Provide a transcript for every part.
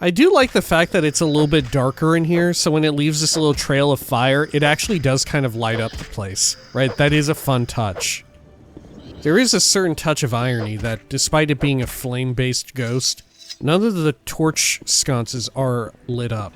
I do like the fact that it's a little bit darker in here, so when it leaves this little trail of fire, it actually does kind of light up the place, right? That is a fun touch. There is a certain touch of irony that, despite it being a flame-based ghost, none of the torch sconces are lit up.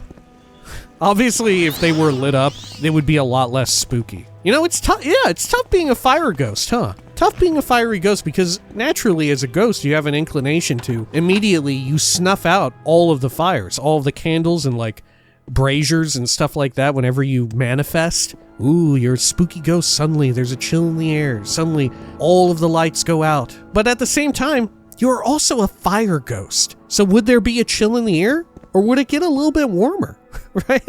Obviously, if they were lit up, they would be a lot less spooky. You know, it's tough. Yeah, it's tough being a fire ghost, huh? Tough being a fiery ghost because naturally, as a ghost, you have an inclination to immediately you snuff out all of the fires, all of the candles and like braziers and stuff like that whenever you manifest. Ooh, you're a spooky ghost. Suddenly, there's a chill in the air. Suddenly, all of the lights go out. But at the same time, you're also a fire ghost. So would there be a chill in the air? Or would it get a little bit warmer? Right?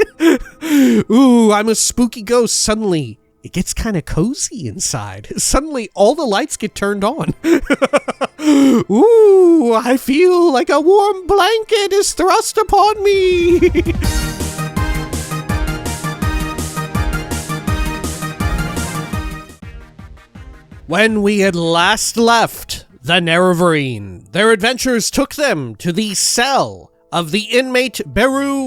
Ooh, I'm a spooky ghost. Suddenly, it gets kind of cozy inside. Suddenly, all the lights get turned on. Ooh, I feel like a warm blanket is thrust upon me. When we had last left the Nerevarine, their adventures took them to the cell of the inmate Verusi,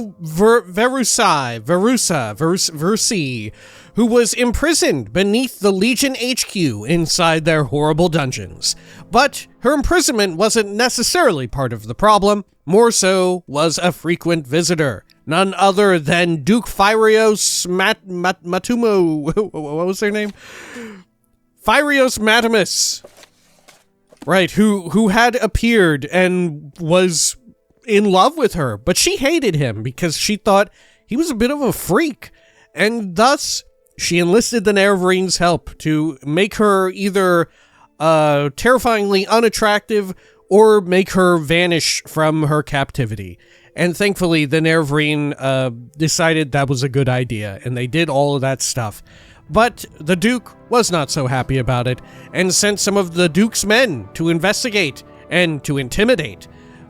who was imprisoned beneath the Legion HQ inside their horrible dungeons. But her imprisonment wasn't necessarily part of the problem, more so was a frequent visitor. None other than Duke Fyrios Matumo, what was their name? Fyrios Matimus. Right, who had appeared and was in love with her, but she hated him because she thought he was a bit of a freak, and thus she enlisted the Nerevarines' help to make her either terrifyingly unattractive or make her vanish from her captivity. And thankfully, the Nerevarine decided that was a good idea, and they did all of that stuff. But the Duke was not so happy about it, and sent some of the Duke's men to investigate and to intimidate.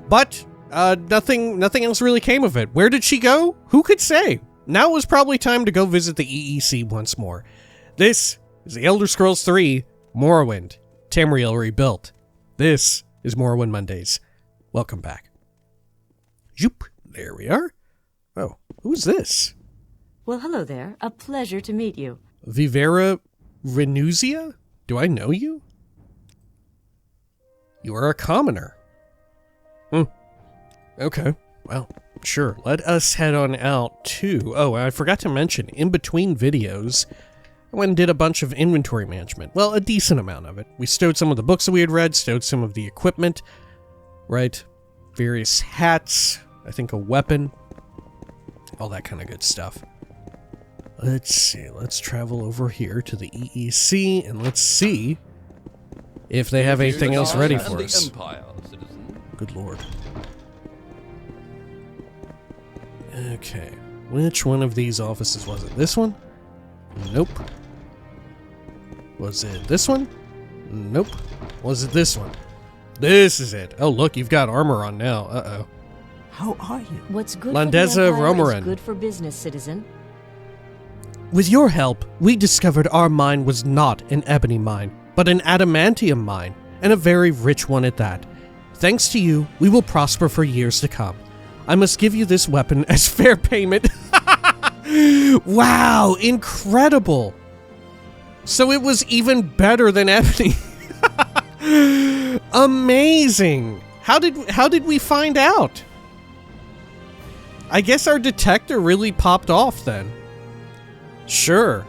But nothing else really came of it. Where did she go? Who could say? Now was probably time to go visit the EEC once more. This is the Elder Scrolls 3 Morrowind, Tamriel Rebuilt. This is Morrowind Mondays. Welcome back. Zoop, there we are. Oh, who's this? Well, hello there. A pleasure to meet you. Vivera Renuzia? Do I know you? You are a commoner. Okay, well, sure. Let us head on out to... Oh, I forgot to mention, in between videos, I went and did a bunch of inventory management. Well, a decent amount of it. We stowed some of the books that we had read, stowed some of the equipment, right? Various hats, I think a weapon, all that kind of good stuff. Let's see, let's travel over here to the EEC, and let's see if they have anything else ready for us. Good lord. Okay, which one of these offices was it? This one? Nope. Was it this one? Nope. Was it this one? This is it. Oh, look, you've got armor on now. Uh-oh. How are you? What's good Landeza for the Empire Romarin. is good for business, citizen. With your help, we discovered our mine was not an ebony mine, but an adamantium mine, and a very rich one at that. Thanks to you, we will prosper for years to come. I must give you this weapon as fair payment. Wow, incredible. So it was even better than ebony. Amazing. How did we find out? I guess our detector really popped off then. Sure.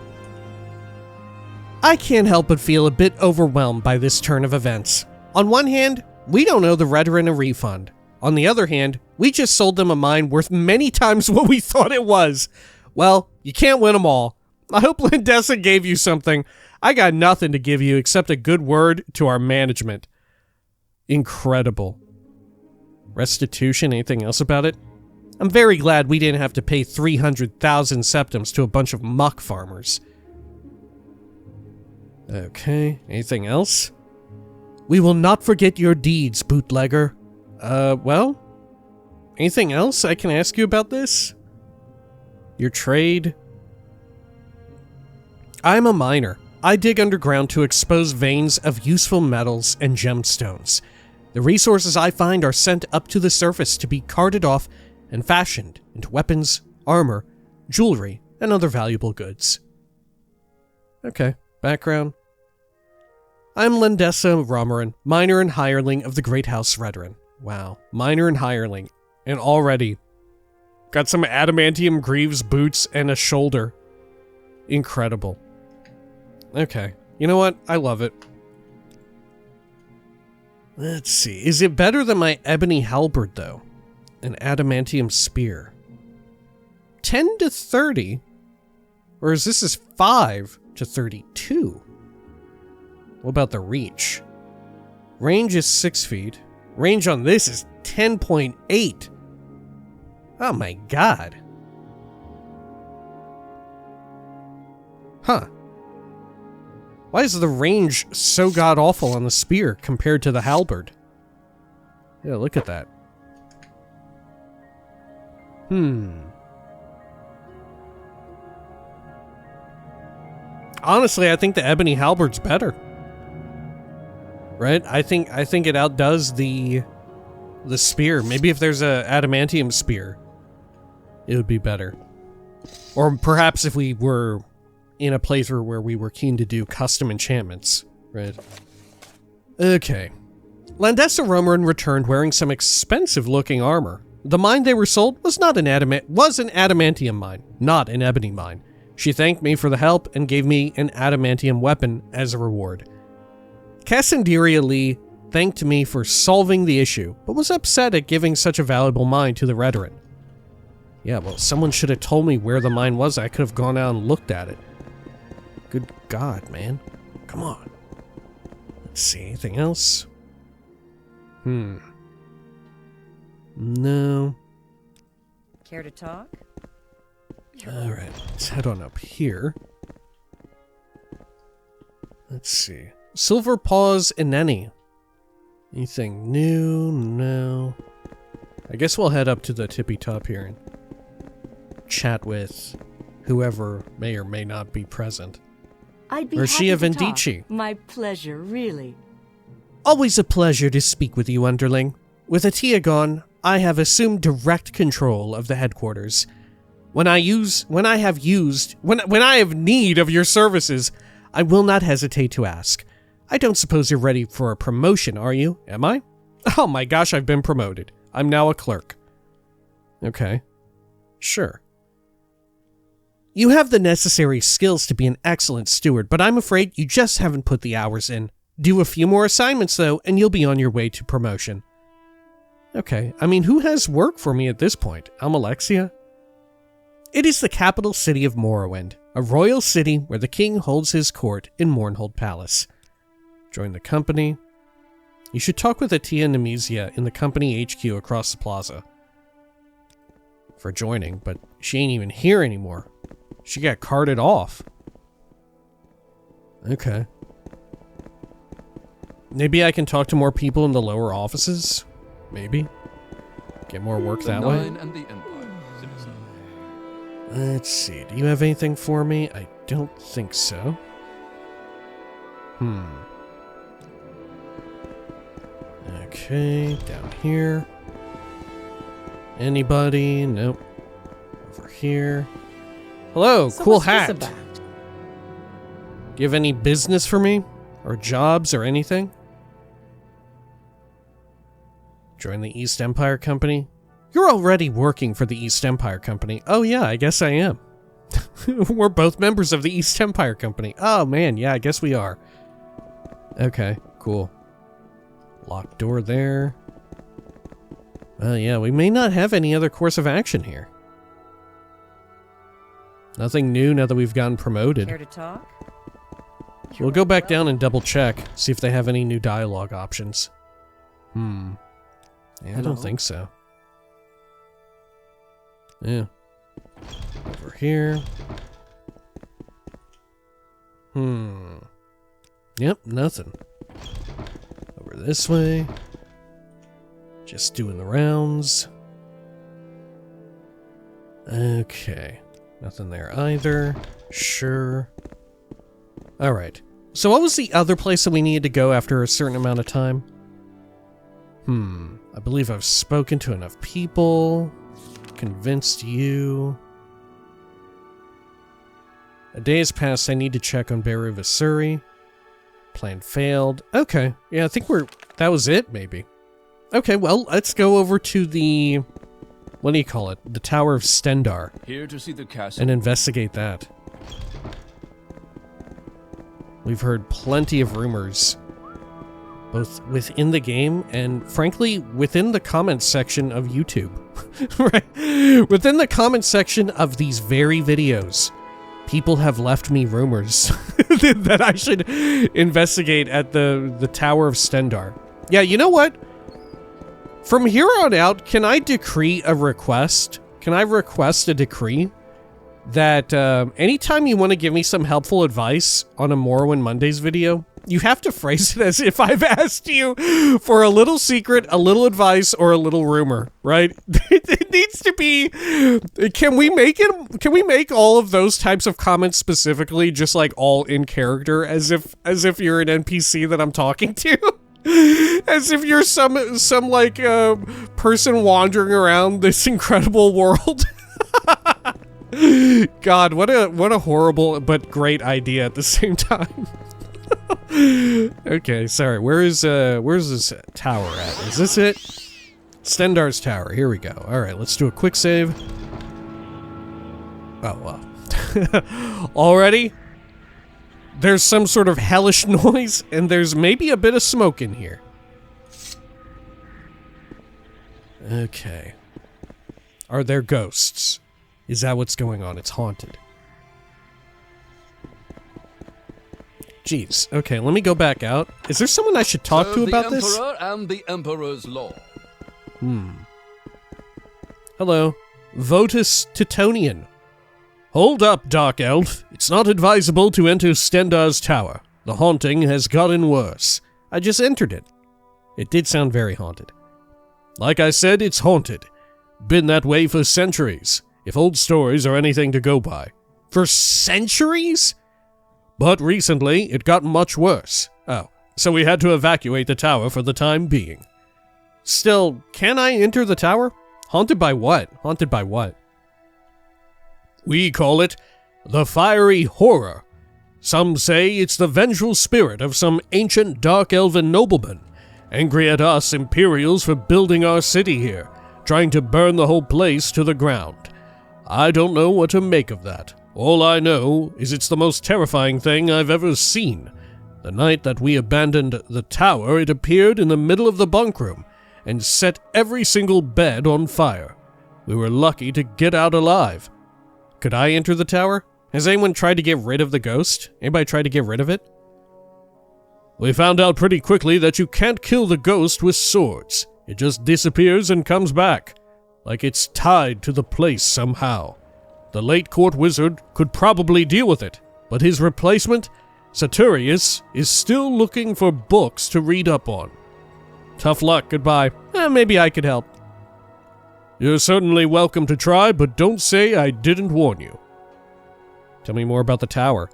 I can't help but feel a bit overwhelmed by this turn of events. On one hand, we don't owe the Redoran a refund. On the other hand, we just sold them a mine worth many times what we thought it was. Well, you can't win them all. I hope Landeza gave you something. I got nothing to give you except a good word to our management. Incredible. Restitution, anything else about it? I'm very glad we didn't have to pay 300,000 septims to a bunch of muck farmers. Okay, anything else? We will not forget your deeds, bootlegger. Well? Anything else I can ask you about this? Your trade? I'm a miner. I dig underground to expose veins of useful metals and gemstones. The resources I find are sent up to the surface to be carted off and fashioned into weapons, armor, jewelry, and other valuable goods. Okay, background. I'm Landessa Romarin, miner and hireling of the Great House Redoran. Wow, miner and hireling, and already got some adamantium greaves, boots, and a shoulder. Incredible. Okay, you know what? I love it. Let's see, is it better than my ebony halberd, though? An adamantium spear. 10 to 30? Or is this 5 to 32? What about the reach? Range is 6 feet. Range on this is 10.8. Oh my god. Huh. Why is the range so god-awful on the spear compared to the halberd? Yeah, look at that. Honestly, I think the ebony halberd's better. Right? I think it outdoes the spear. Maybe if there's a adamantium spear, it would be better. Or perhaps if we were in a playthrough where we were keen to do custom enchantments, right? Okay. Landessa Romarin returned wearing some expensive-looking armor. The mine they were sold was an adamantium mine, not an ebony mine. She thanked me for the help and gave me an adamantium weapon as a reward. Cassandiria Lee thanked me for solving the issue, but was upset at giving such a valuable mine to the Redoran. Yeah, well, someone should have told me where the mine was. I could have gone out and looked at it. Good God, man. Come on. Let's see, anything else? No. Care to talk? Alright, let's head on up here. Let's see. Silver Paws Ineni. Anything new? No. I guess we'll head up to the tippy top here and chat with whoever may or may not be present. I'd be Urshia happy to Vendici. talk. My pleasure, really. Always a pleasure to speak with you, Underling. With Atia gone, I have assumed direct control of the headquarters. When I have need of your services, I will not hesitate to ask. I don't suppose you're ready for a promotion, are you? Am I? Oh my gosh, I've been promoted. I'm now a clerk. Okay. Sure. You have the necessary skills to be an excellent steward, but I'm afraid you just haven't put the hours in. Do a few more assignments, though, and you'll be on your way to promotion. Okay, I mean, who has work for me at this point? Almalexia? It is the capital city of Morrowind, a royal city where the king holds his court in Mournhold Palace. Join the company. You should talk with Atia Nemezia in the company HQ across the plaza. For joining, but she ain't even here anymore. She got carted off. Okay. Maybe I can talk to more people in the lower offices? Maybe. Get more work that way? And the Empire, citizen. Let's see, do you have anything for me? I don't think so. Okay, down here. Anybody? Nope. Over here. Hello, So cool what's this hat. about? Do you have any business for me? Or jobs or anything? Join the East Empire Company? You're already working for the East Empire Company. Oh yeah, I guess I am. We're both members of the East Empire Company. Oh man, yeah, I guess we are. Okay, cool. Locked door there. Yeah, we may not have any other course of action here. Nothing new now that we've gotten promoted. Care to talk? We'll go back down and double check, see if they have any new dialogue options. Yeah, I Hello? don't think so. Yeah. Over here. Yep, nothing. Over this way. Just doing the rounds. Okay. Nothing there either. Sure. Alright. So what was the other place that we needed to go after a certain amount of time? I believe I've spoken to enough people. convinced you. A day has passed. I need to check on Beru Vasuri. Plan failed. Okay. Yeah, I think that was it, maybe. Okay, well, let's go over to the, what do you call it? The Tower of Stendarr. Here to see the castle. And investigate that. We've heard plenty of rumors, both within the game and, frankly, within the comments section of YouTube. Right? Within the comments section of these very videos, people have left me rumors that I should investigate at the Tower of Stendarr. Yeah, you know what? From here on out, can I decree a request? Can I request a decree that anytime you want to give me some helpful advice on a Morrowind Mondays video, you have to phrase it as if I've asked you for a little secret, a little advice, or a little rumor, right? It needs to be, can we make all of those types of comments specifically just like all in character, as if you're an NPC that I'm talking to? As if you're some like person wandering around this incredible world. God, what a horrible but great idea at the same time. Okay, sorry. Where's this tower at? Is this it? Stendarr's tower. Here we go. All right, let's do a quick save. Oh well. Already? There's some sort of hellish noise, and there's maybe a bit of smoke in here. Okay. Are there ghosts? Is that what's going on? It's haunted. Jeez. Okay, let me go back out. Is there someone I should talk to about this? The Emperor and the Emperor's law. Hello. Votus Titonian. Hold up, Dark Elf. It's not advisable to enter Stendarr's tower. The haunting has gotten worse. I just entered it. It did sound very haunted. Like I said, it's haunted. Been that way for centuries, if old stories are anything to go by. For centuries? But recently, it got much worse. Oh, so we had to evacuate the tower for the time being. Still, can I enter the tower? Haunted by what? Haunted by what? We call it the Fiery Horror. Some say it's the vengeful spirit of some ancient dark elven nobleman, angry at us Imperials for building our city here, trying to burn the whole place to the ground. I don't know what to make of that. All I know is it's the most terrifying thing I've ever seen. The night that we abandoned the tower, it appeared in the middle of the bunk room and set every single bed on fire. We were lucky to get out alive. Could I enter the tower? Has anyone tried to get rid of the ghost? Anybody tried to get rid of it? We found out pretty quickly that you can't kill the ghost with swords. It just disappears and comes back, like it's tied to the place somehow. The late court wizard could probably deal with it, but his replacement, Saturius, is still looking for books to read up on. Tough luck, goodbye. Maybe I could help. You're certainly welcome to try, but don't say I didn't warn you. Tell me more about the tower.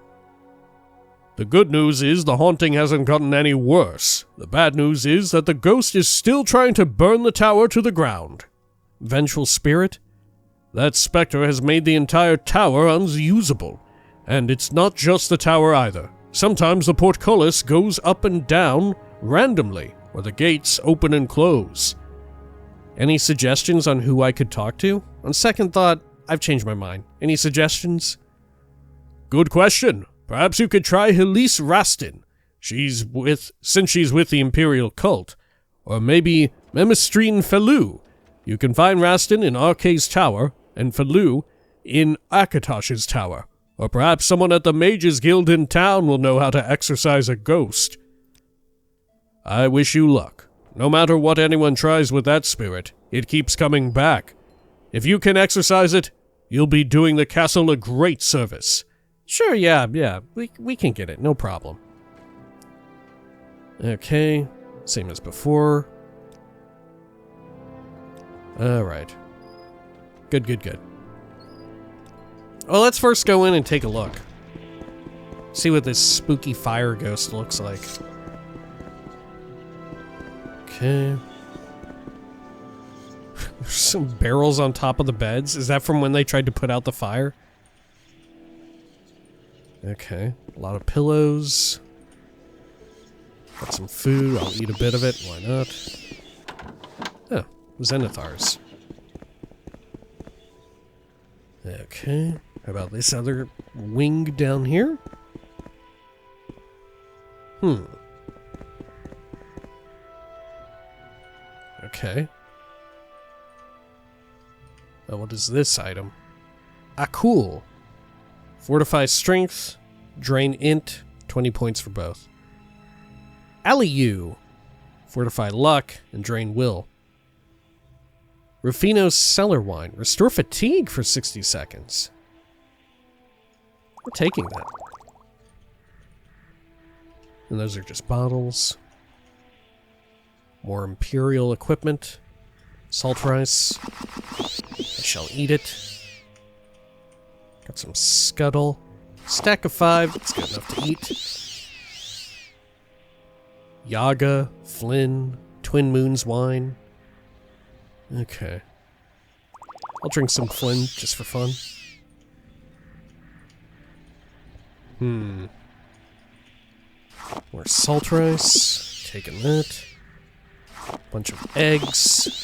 The good news is the haunting hasn't gotten any worse. The bad news is that the ghost is still trying to burn the tower to the ground. Vengeful spirit? That specter has made the entire tower unusable. And it's not just the tower either. Sometimes the portcullis goes up and down randomly, or the gates open and close. Any suggestions on who I could talk to? On second thought, I've changed my mind. Any suggestions? Good question. Perhaps you could try Helise Rastin. Since she's with the Imperial cult. Or maybe Memestrine Felou. You can find Rastin in Arkay's tower, and Felou in Akatosh's tower. Or perhaps someone at the Mages Guild in town will know how to exorcise a ghost. I wish you luck. No matter what anyone tries with that spirit, it keeps coming back. If you can exorcise it, you'll be doing the castle a great service. Sure, yeah, we can get it, no problem. Okay, same as before. Alright. Good. Well, let's first go in and take a look. See what this spooky fire ghost looks like. Okay. There's some barrels on top of the beds. Is that from when they tried to put out the fire? Okay. A lot of pillows. Got some food. I'll eat a bit of it. Why not? Oh, Zenithars. Okay. How about this other wing down here? Okay. Oh, what is this item? Ah, cool. Fortify strength, drain int, 20 points for both. Aliu. Fortify luck and drain will. Rufino's cellar wine. Restore fatigue for 60 seconds. We're taking that. And those are just bottles. More Imperial equipment. Salt rice. I shall eat it. Got some scuttle. Stack of 5. It's good enough to eat. Yaga, Flynn, Twin Moons wine. Okay. I'll drink some Flynn just for fun. More salt rice. Taking that. Bunch of eggs.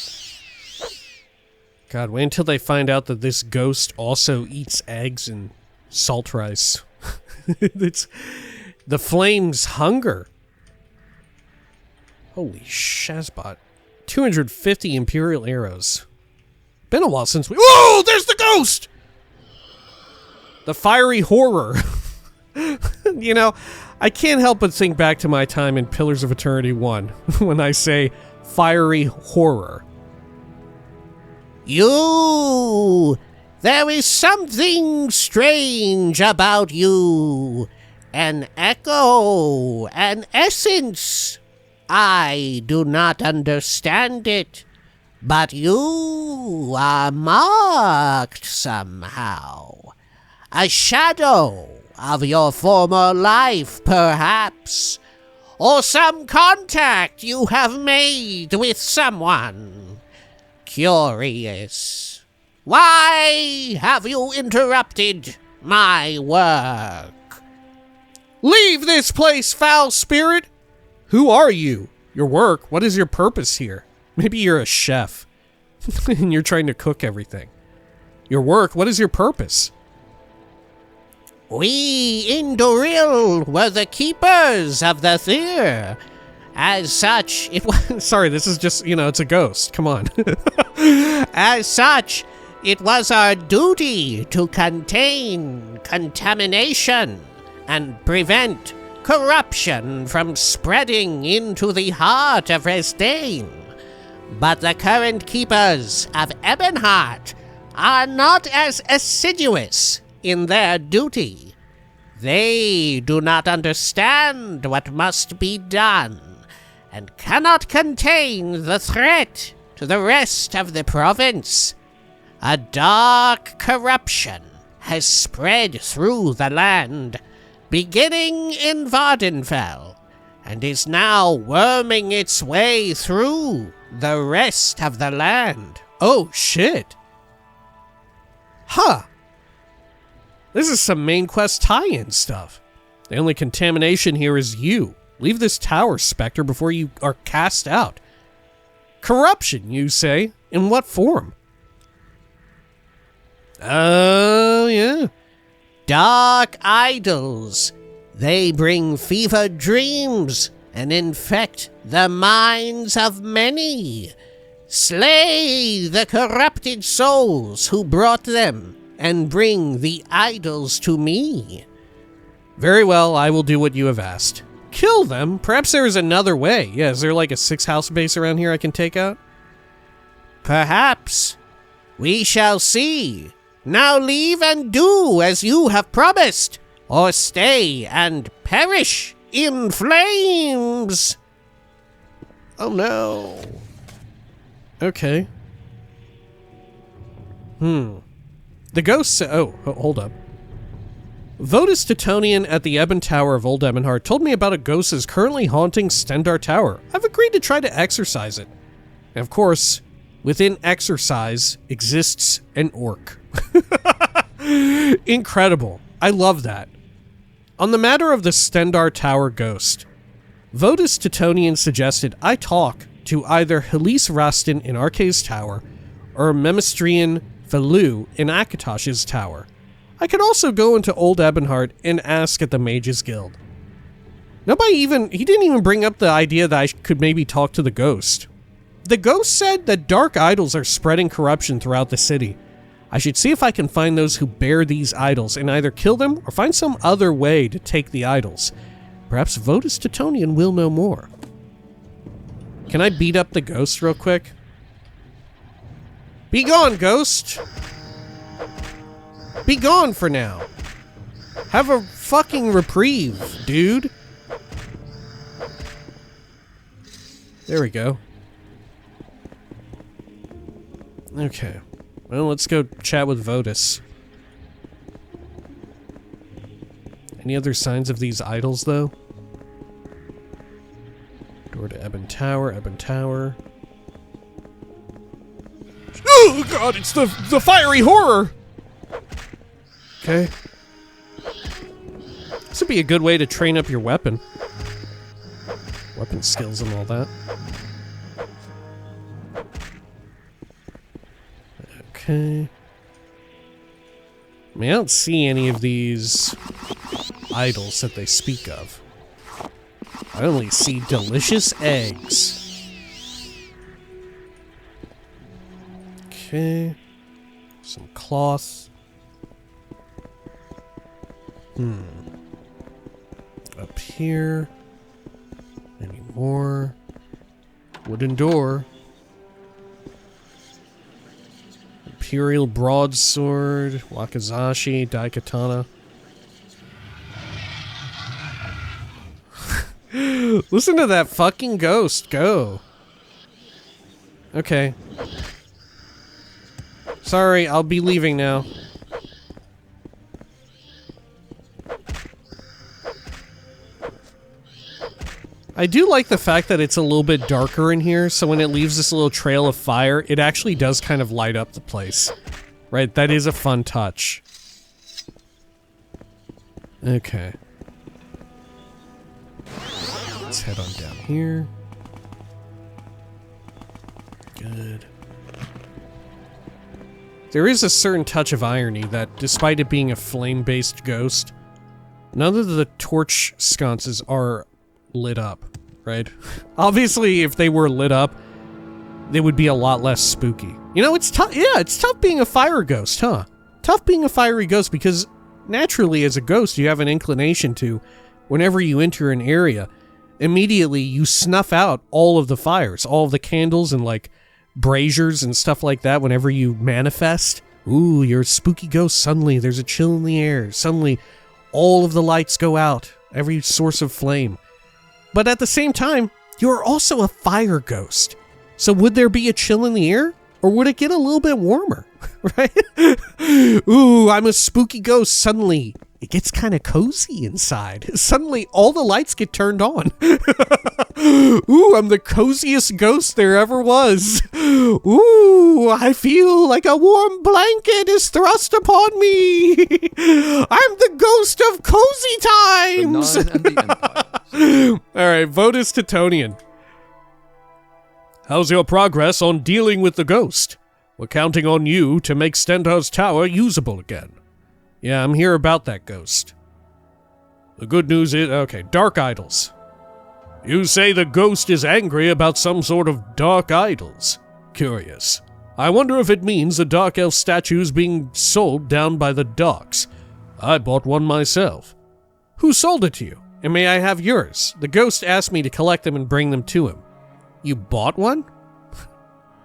God, wait until they find out that this ghost also eats eggs and salt rice. It's the flame's hunger. Holy shazbot. 250 Imperial arrows. Been a while since we... Whoa! There's the ghost! The fiery horror. You know, I can't help but think back to my time in Pillars of Eternity 1 when I say fiery horror. You! There is something strange about you. An echo, an essence. I do not understand it, but you are marked somehow. A shadow of your former life, perhaps, or some contact you have made with someone. Curious. Why have you interrupted my work? Leave this place, foul spirit! Who are you? Your work? What is your purpose here? Maybe you're a chef, and you're trying to cook everything. Your work? What is your purpose? We in Doril were the keepers of the Thyr. As such, it was... Sorry, this is just, it's a ghost. Come on. As such, it was our duty to contain contamination and prevent corruption from spreading into the heart of Resdain. But the current keepers of Ebonheart are not as assiduous in their duty. They do not understand what must be done, and cannot contain the threat to the rest of the province. A dark corruption has spread through the land, beginning in Vardenfell, and is now worming its way through the rest of the land. Oh, shit. Huh. This is some main quest tie-in stuff. The only contamination here is you. Leave this tower, Spectre, before you are cast out. Corruption, you say? In what form? Oh, yeah. Dark idols. They bring fevered dreams and infect the minds of many. Slay the corrupted souls who brought them, and bring the idols to me. Very well, I will do what you have asked. Kill them? Perhaps there is another way. Yeah, is there like a 6-house base around here I can take out? Perhaps. We shall see. Now leave and do as you have promised, or stay and perish in flames. Oh no. Okay. The ghost hold up. Votus Titonian at the Ebon Tower of Old Ebonheart told me about a ghost is currently haunting Stendarr Tower. I've agreed to try to exorcise it. And of course, Within exercise exists an orc. Incredible. I love that. On the matter of the Stendarr Tower ghost, Votus Titonian suggested I talk to either Helise Rastin in Arkay's tower or Memestrian Felou in Akatosh's tower. I could also go into Old Ebonheart and ask at the Mages Guild. He didn't even bring up the idea that I could maybe talk to the ghost. The ghost said that dark idols are spreading corruption throughout the city. I should see if I can find those who bear these idols and either kill them or find some other way to take the idols. Perhaps Votus Titonian will know more. Can I beat up the ghost real quick? Be gone, ghost! Be gone for now. Have a fucking reprieve, dude. There we go. Okay. Well, let's go chat with Votus. Any other signs of these idols, though? Door to Ebon Tower, Ebon Tower. Oh god, it's the fiery horror! Okay. This would be a good way to train up your weapon. Weapon skills and all that. Okay. I mean, I don't see any of these idols that they speak of. I only see delicious eggs. Okay. Some cloth. Up here. Any more? Wooden door. Imperial broadsword. Wakizashi. Daikatana. Listen to that fucking ghost go. Okay. Sorry, I'll be leaving now. I do like the fact that it's a little bit darker in here, so when it leaves this little trail of fire, it actually does kind of light up the place. Right? That is a fun touch. Okay. Let's head on down here. Good. There is a certain touch of irony that, despite it being a flame-based ghost, none of the torch sconces are lit up, right? Obviously, if they were lit up, they would be a lot less spooky. You know, it's tough. Yeah, it's tough being a fire ghost, huh? Tough being a fiery ghost because, naturally, as a ghost, you have an inclination to, whenever you enter an area, immediately you snuff out all of the fires, all of the candles and like braziers and stuff like that whenever you manifest. Ooh, you're a spooky ghost. Suddenly there's a chill in the air. Suddenly all of the lights go out. Every source of flame. But at the same time, you're also a fire ghost. So would there be a chill in the air? Or would it get a little bit warmer? Right? Ooh, I'm a spooky ghost. Suddenly it gets kind of cozy inside. Suddenly, all the lights get turned on. Ooh, I'm the coziest ghost there ever was. Ooh, I feel like a warm blanket is thrust upon me. I'm the ghost of cozy times. The Nine and the Empires. All right, Votus Titonian. How's your progress on dealing with the ghost? We're counting on you to make Stendarr's tower usable again. Yeah, I'm here about that ghost. The good news is... Okay, dark idols. You say the ghost is angry about some sort of dark idols. Curious. I wonder if it means the dark elf statue's being sold down by the docks. I bought one myself. Who sold it to you? And may I have yours? The ghost asked me to collect them and bring them to him. You bought one?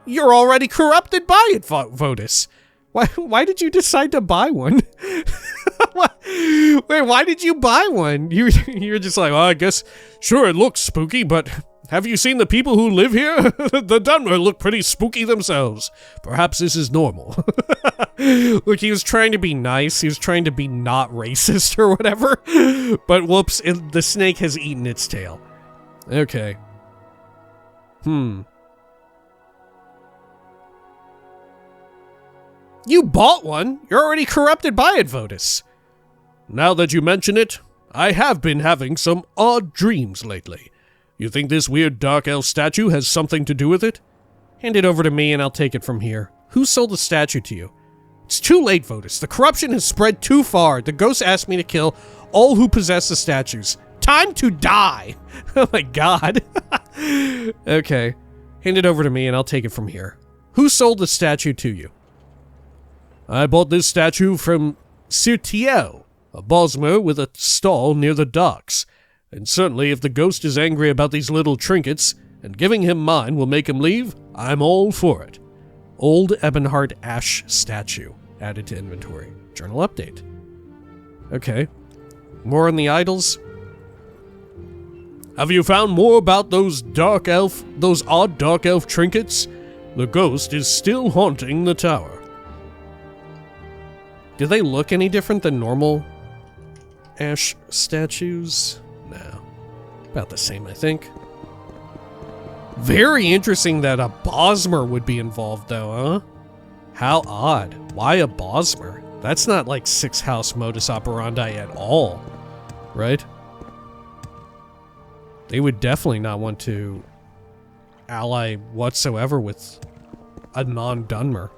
You're already corrupted by it, Votus. Why did you decide to buy one? Wait, why did you buy one? You're just like, well, I guess, sure, it looks spooky, but have you seen the people who live here? The Dunmer look pretty spooky themselves. Perhaps this is normal. Look, he was trying to be nice. He was trying to be not racist or whatever. But whoops, the snake has eaten its tail. Okay. You bought one? You're already corrupted by it, Votus. Now that you mention it, I have been having some odd dreams lately. You think this weird dark elf statue has something to do with it? Hand it over to me and I'll take it from here. Who sold the statue to you? It's too late, Votus. The corruption has spread too far. The ghost asked me to kill all who possess the statues. Time to die! Oh my god. Okay. Hand it over to me and I'll take it from here. Who sold the statue to you? I bought this statue from Sirtiel, a bosmer with a stall near the docks. And certainly if the ghost is angry about these little trinkets, and giving him mine will make him leave, I'm all for it. Old Ebonheart ash statue. Added to inventory. Journal update. Okay. More on the idols. Have you found more about those odd dark elf trinkets? The ghost is still haunting the tower. Do they look any different than normal ash statues? No. About the same, I think. Very interesting that a bosmer would be involved, though, huh? How odd. Why a bosmer? That's not like Six House modus operandi at all, right? They would definitely not want to ally whatsoever with a non-Dunmer.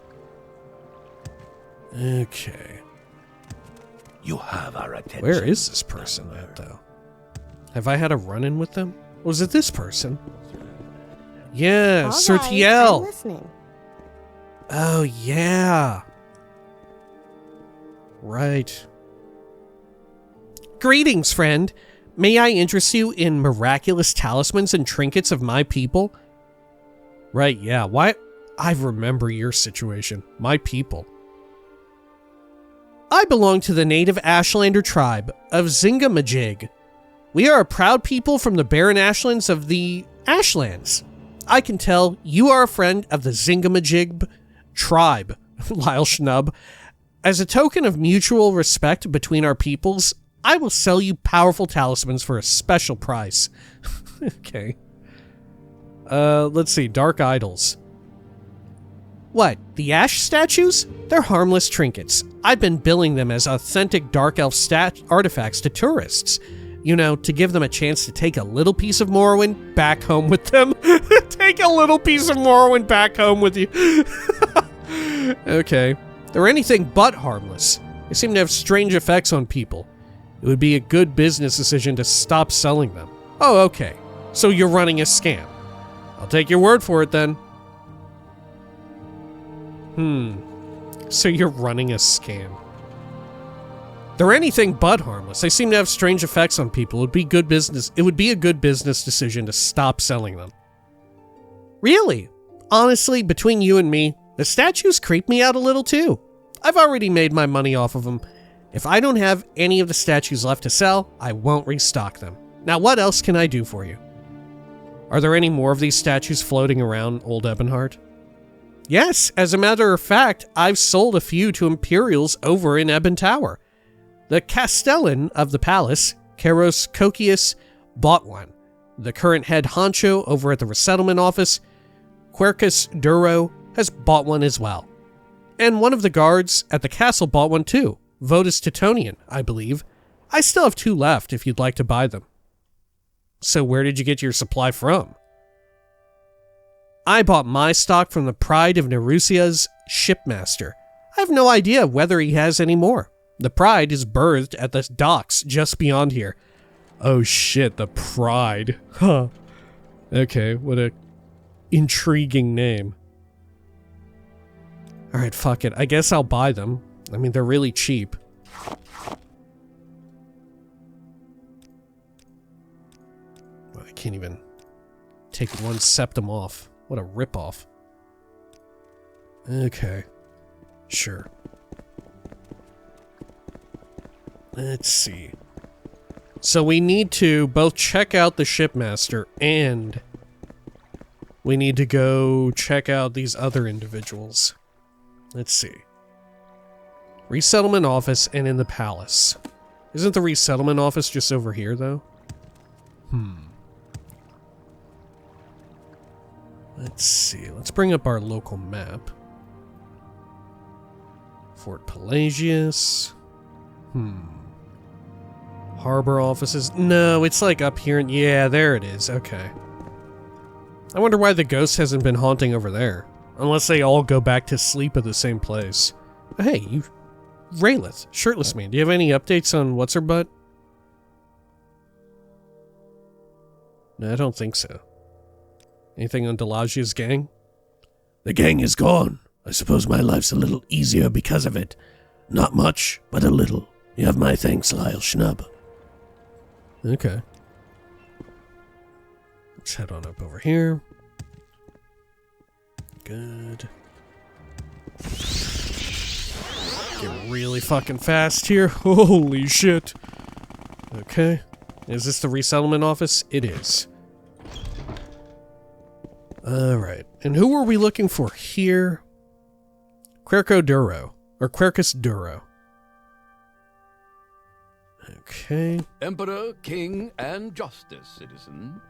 Okay. You have our attention. Where is this person at, though? Have I had a run-in with them? Was it this person? Yeah, Sirtiel. I'm listening. Oh, yeah. Right. Greetings, friend. May I interest you in miraculous talismans and trinkets of my people? Right, yeah. Why? I remember your situation. My people. I belong to the native Ashlander tribe of Zingamajig. We are a proud people from the barren ashlands of the Ashlands. I can tell you are a friend of the Zingamajig tribe, Lyle Schnub. As a token of mutual respect between our peoples, I will sell you powerful talismans for a special price. Okay. Let's see. Dark idols. What? The ash statues? They're harmless trinkets. I've been billing them as authentic dark elf artifacts to tourists. You know, to give them a chance to take a little piece of Morrowind back home with them. Take a little piece of Morrowind back home with you. Okay. They're anything but harmless. They seem to have strange effects on people. It would be a good business decision to stop selling them. Oh, okay. So you're running a scam. I'll take your word for it then. So you're running a scam. They're anything but harmless. They seem to have strange effects on people. It would be a good business decision to stop selling them. Really? Honestly, between you and me, the statues creep me out a little too. I've already made my money off of them. If I don't have any of the statues left to sell, I won't restock them. Now, what else can I do for you? Are there any more of these statues floating around Old Ebonheart? Yes, as a matter of fact, I've sold a few to Imperials over in Ebon Tower. The Castellan of the palace, Karos Kokius, bought one. The current head honcho over at the resettlement office, Quercus Duro, has bought one as well. And one of the guards at the castle bought one too, Votus Titonian, I believe. I still have 2 left if you'd like to buy them. So where did you get your supply from? I bought my stock from the Pride of Nerusia's shipmaster. I have no idea whether he has any more. The Pride is berthed at the docks just beyond here. Oh shit, the Pride. Huh. Okay, what a intriguing name. Alright, fuck it. I guess I'll buy them. I mean, they're really cheap. I can't even take 1 septum off. What a ripoff. Okay. Sure. Let's see. So we need to both check out the shipmaster and we need to go check out these other individuals. Let's see. Resettlement office and in the palace. Isn't the resettlement office just over here, though? Let's see. Let's bring up our local map. Fort Pelagius. Harbor offices. No, it's like up here. Yeah, there it is. Okay. I wonder why the ghost hasn't been haunting over there. Unless they all go back to sleep at the same place. Hey, you... Raylith, shirtless man, do you have any updates on what's-her-butt? No, I don't think so. Anything on Delagia's gang? The gang is gone. I suppose my life's a little easier because of it. Not much, but a little. You have my thanks, Lyle Schnub. Okay. Let's head on up over here. Good. Get really fucking fast here. Holy shit. Okay. Is this the resettlement office? It is. Alright. And who were we looking for here? Querco Duro. Or Quercus Duro. Okay. Emperor, King, and Justice, citizen.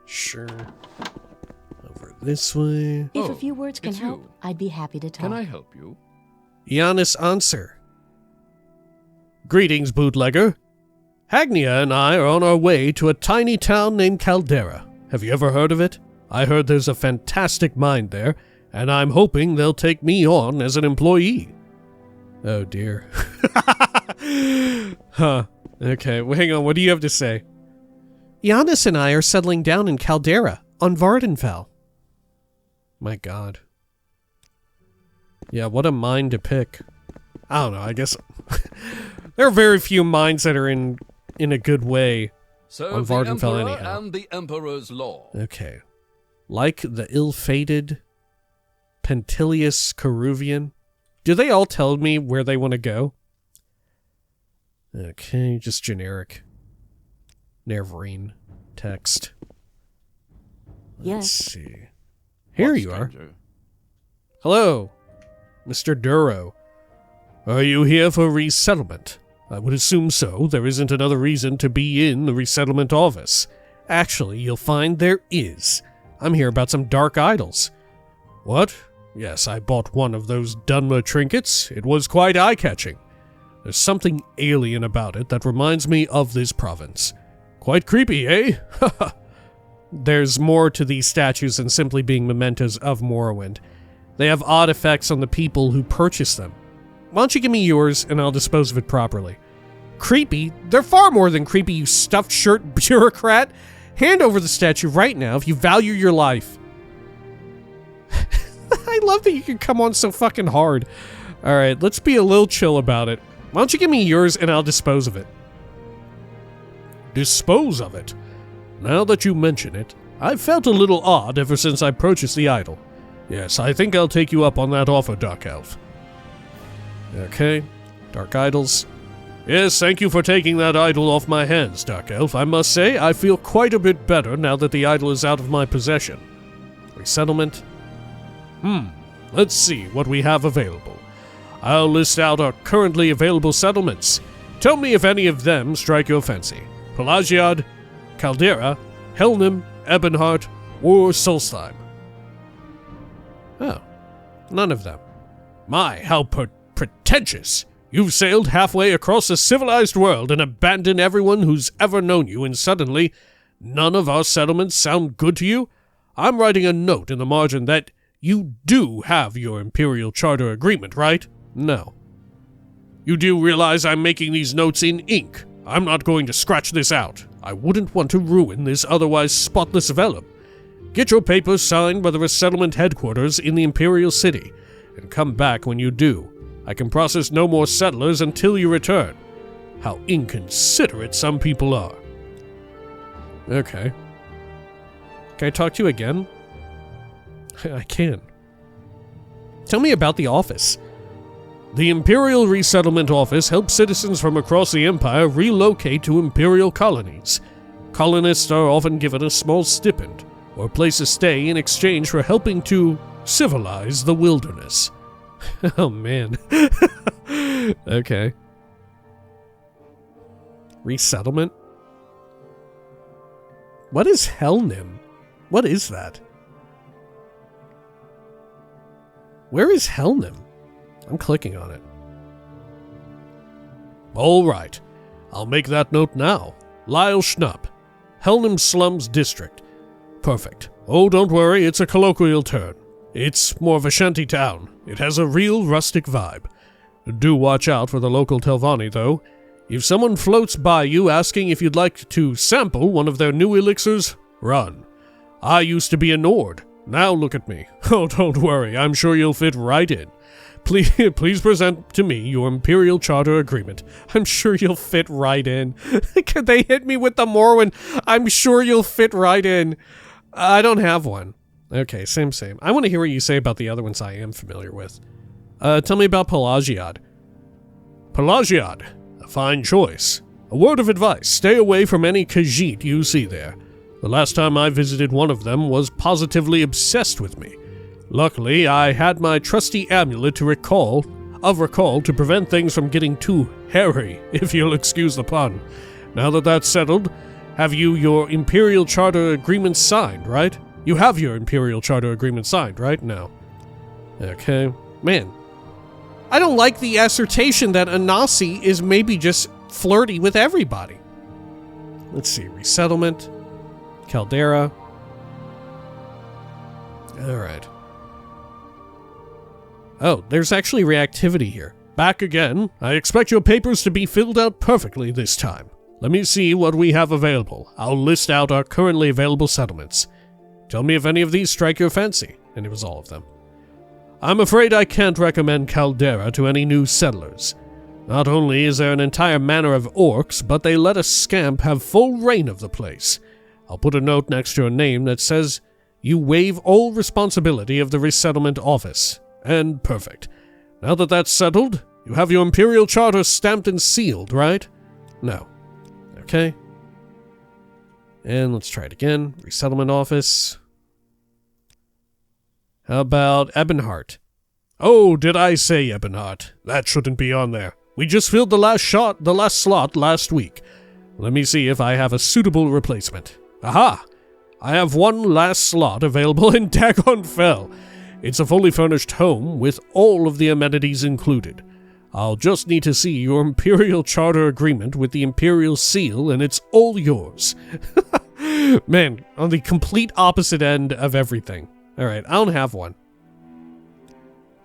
Sure. Over this way. If a few words can it's help, you. I'd be happy to talk. Can I help you? Giannis Answer. Greetings, bootlegger. Hagnia and I are on our way to a tiny town named Caldera. Have you ever heard of it? I heard there's a fantastic mine there, and I'm hoping they'll take me on as an employee. Oh dear. Huh. Okay, well, hang on, what do you have to say? Giannis and I are settling down in Caldera, on Vardenfell. My god. Yeah, what a mine to pick. I don't know, I guess... there are very few mines that are in a good way on Serve the Vardenfell Emperor anyhow. and the Emperor's law. Okay. Like the ill-fated Pentilius Caruvian. Do they all tell me where they want to go? Okay, just generic. Neverine text. Let's Yes. see. Here What, you are. stranger? Hello, Mr. Duro. Are you here for resettlement? I would assume so. There isn't another reason to be in the resettlement office. Actually, you'll find there is. I'm here about some dark idols. What? Yes, I bought one of those Dunmer trinkets. It was quite eye-catching. There's something alien about it that reminds me of this province. Quite creepy, eh? There's more to these statues than simply being mementos of Morrowind. They have odd effects on the people who purchase them. Why don't you give me yours, and I'll dispose of it properly. Creepy? They're far more than creepy, you stuffed shirt bureaucrat. Hand over the statue right now if you value your life. I love that you can come on so fucking hard. Alright, let's be a little chill about it. Why don't you give me yours, and I'll dispose of it. Dispose of it? Now that you mention it, I've felt a little odd ever since I purchased the idol. Yes, I think I'll take you up on that offer, Dark Elf. Okay, Dark Idols. Yes, thank you for taking that idol off my hands, Dark Elf. I must say, I feel quite a bit better now that the idol is out of my possession. Resettlement? Let's see what we have available. I'll list out our currently available settlements. Tell me if any of them strike your fancy. Pelagiad, Caldera, Helnum, Ebonheart, or Solstheim. Oh, none of them. My, how pretentious! You've sailed halfway across the civilized world and abandoned everyone who's ever known you, and suddenly, none of our settlements sound good to you? I'm writing a note in the margin that you do have your Imperial Charter Agreement, right? No. You do realize I'm making these notes in ink. I'm not going to scratch this out. I wouldn't want to ruin this otherwise spotless vellum. Get your papers signed by the resettlement headquarters in the Imperial City, and come back when you do. I can process no more settlers until you return. How inconsiderate some people are. Okay. Can I talk to you again? I can. Tell me about the office. The Imperial Resettlement Office helps citizens from across the Empire relocate to Imperial colonies. Colonists are often given a small stipend, or place to stay in exchange for helping to civilize the wilderness. Oh man. Okay. Resettlement? What is Helnim? What is that? Where is Helnim? I'm clicking on it. All right. I'll make that note now. Lyle Schnupp, Helnham Slums District. Perfect. Oh, don't worry, it's a colloquial term. It's more of a shanty town. It has a real rustic vibe. Do watch out for the local Telvanni, though. If someone floats by you asking if you'd like to sample one of their new elixirs, run. I used to be a Nord. Now look at me. Oh, don't worry, I'm sure you'll fit right in. Please present to me your Imperial Charter Agreement. I'm sure you'll fit right in. Could they hit me with the Morrowind? I'm sure you'll fit right in. I don't have one. Okay, same. I want to hear what you say about the other ones I am familiar with. Tell me about Pelagiad. Pelagiad, a fine choice. A word of advice, stay away from any Khajiit you see there. The last time I visited one of them was positively obsessed with me. Luckily, I had my trusty amulet to recall to prevent things from getting too hairy, if you'll excuse the pun. Now that that's settled, have you your Imperial Charter Agreement signed, right? You have your Imperial Charter Agreement signed, right? No. Okay. Man. I don't like the assertion that Anasi is maybe just flirty with everybody. Let's see. Resettlement. Caldera. Alright. Oh, there's actually reactivity here. Back again. I expect your papers to be filled out perfectly this time. Let me see what we have available. I'll list out our currently available settlements. Tell me if any of these strike your fancy. And it was all of them. I'm afraid I can't recommend Caldera to any new settlers. Not only is there an entire manor of orcs, but they let a scamp have full reign of the place. I'll put a note next to your name that says you waive all responsibility of the resettlement office. And perfect. Now that that's settled, you have your Imperial Charter stamped and sealed, right? No. Okay. And let's try it again. Resettlement office. How about Ebonheart? Oh, did I say Ebonheart? That shouldn't be on there. We just filled the last slot last week. Let me see if I have a suitable replacement. Aha! I have one last slot available in Dagon Fell. It's a fully furnished home with all of the amenities included. I'll just need to see your Imperial Charter Agreement with the Imperial Seal, and it's all yours. Man, on the complete opposite end of everything. Alright, I don't have one.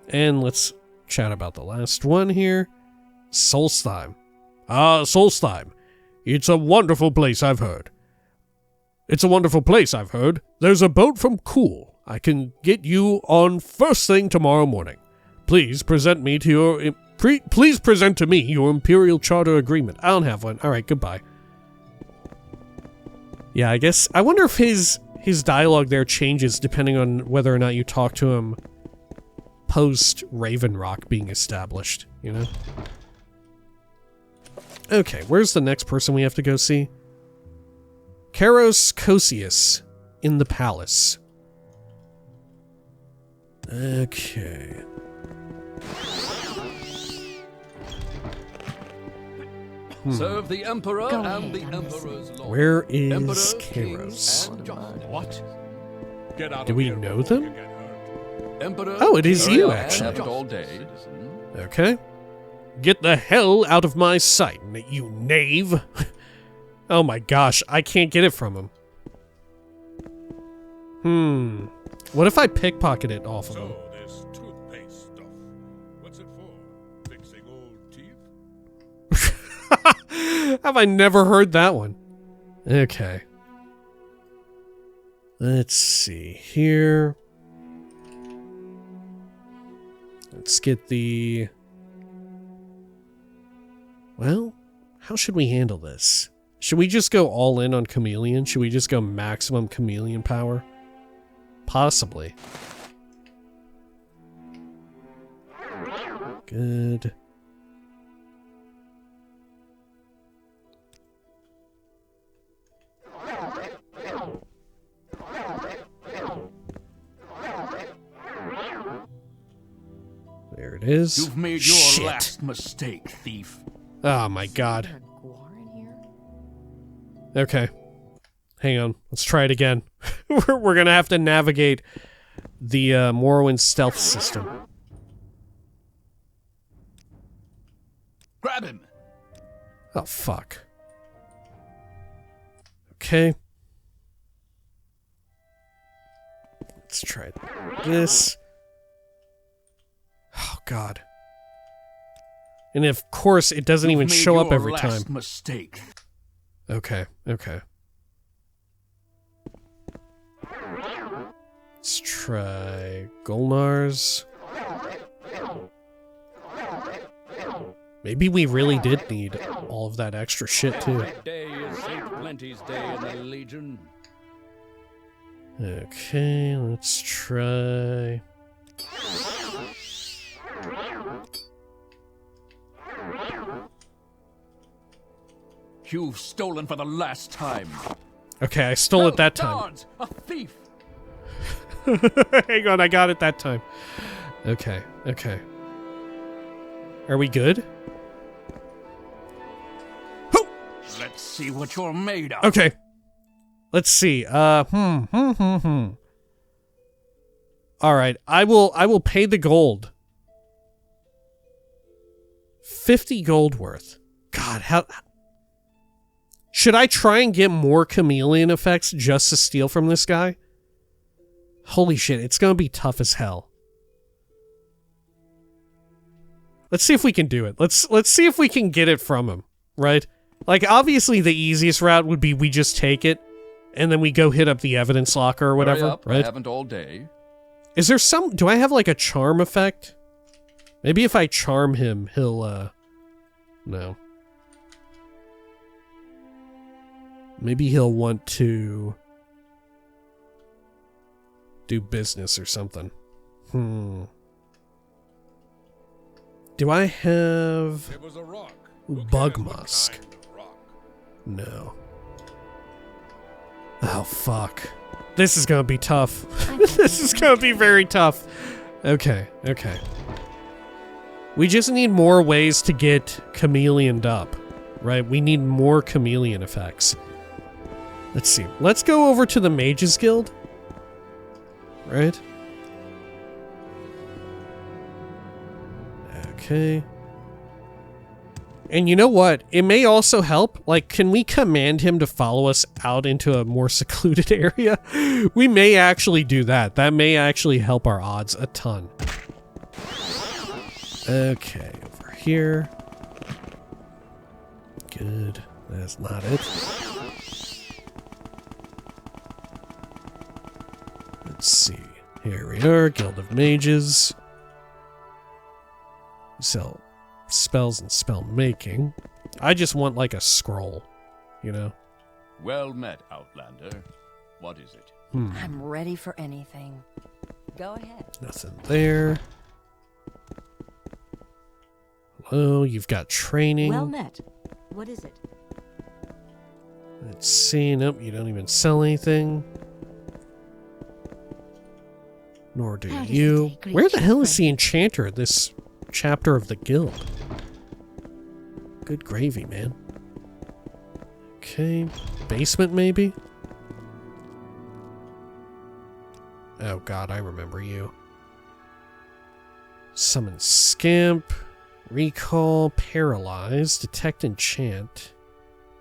And let's chat about the last one here. Solstheim. Solstheim. It's a wonderful place, I've heard. There's a boat from Cool. I can get you on first thing tomorrow morning. Please present to me your Imperial Charter Agreement. I don't have one. Alright, goodbye. Yeah, I guess, I wonder if his dialogue there changes depending on whether or not you talk to him post Raven Rock being established, you know? Okay, where's the next person we have to go see? Karos Cosius in the palace. Okay. Serve the Emperor and the Emperor's Lord. Where is Emperor, Karos? King, and Justice. What? Get out Do of we here know before them? you get hurt. Emperor, Oh, it is King, you, and actually. Justice, all day, citizen. Okay. Get the hell out of my sight, you knave. Oh my gosh, I can't get it from him. What if I pickpocket it off of him? So, this toothpaste stuff. What's it for? Fixing old teeth? Have I never heard that one? Okay. Let's see here. Let's get the... Well, how should we handle this? Should we just go all in on Chameleon? Should we just go maximum Chameleon power? Possibly. Good. There it is. You've made your Shit. last mistake, thief. Oh my god. Is there a Gwar in here? Okay. Hang on. Let's try it again. We're gonna have to navigate the Morrowind stealth system. Grab him. Oh, fuck. Okay. Let's try this. Oh, God. And of course, it doesn't even show up every time. Mistake. Okay, okay. Let's try Golnar's. Maybe we really did need all of that extra shit, too. That day is St. Plenty's Day in the Legion. Okay, let's try... You've stolen for the last time. Okay, I stole it that time. Guards, a thief. Hang on, I got it that time. Okay, okay. Are we good? Let's see what you're made of. Okay. Let's see. All right, I will pay the gold. 50 gold worth. God, how... Should I try and get more chameleon effects just to steal from this guy? Holy shit, it's gonna be tough as hell. Let's see if we can do it. Let's see if we can get it from him, right? Like, obviously the easiest route would be we just take it, and then we go hit up the evidence locker or whatever, Hurry up, right? I haven't all day. Is there some... Do I have, like, a charm effect? Maybe if I charm him, he'll, no. Maybe he'll want to... do business or something. Do I have... There was a rock. Bug Who cares what musk? kind of rock? No. Oh, fuck. This is gonna be tough. This is gonna be very tough. Okay, okay. We just need more ways to get chameleoned up, right? We need more chameleon effects. Let's see. Let's go over to the Mages Guild. Right? Okay. And you know what? It may also help. Like, can we command him to follow us out into a more secluded area? We may actually do that. That may actually help our odds a ton. Okay, over here. Good. That's not it. Let's see. Here we are, Guild of Mages. Sell spells and spell making. I just want like a scroll, you know? Well met, Outlander. What is it? I'm ready for anything. Go ahead. Nothing there. Hello, you've got training. Well met. What is it? Let's see. Nope, you don't even sell anything. Nor do How does you. the day Where greet the you, hell is friend? the enchanter of this chapter of the guild? Good gravy, man. Okay. Basement, maybe? Oh god, I remember you. Summon Scamp. Recall. Paralyze. Detect Enchant.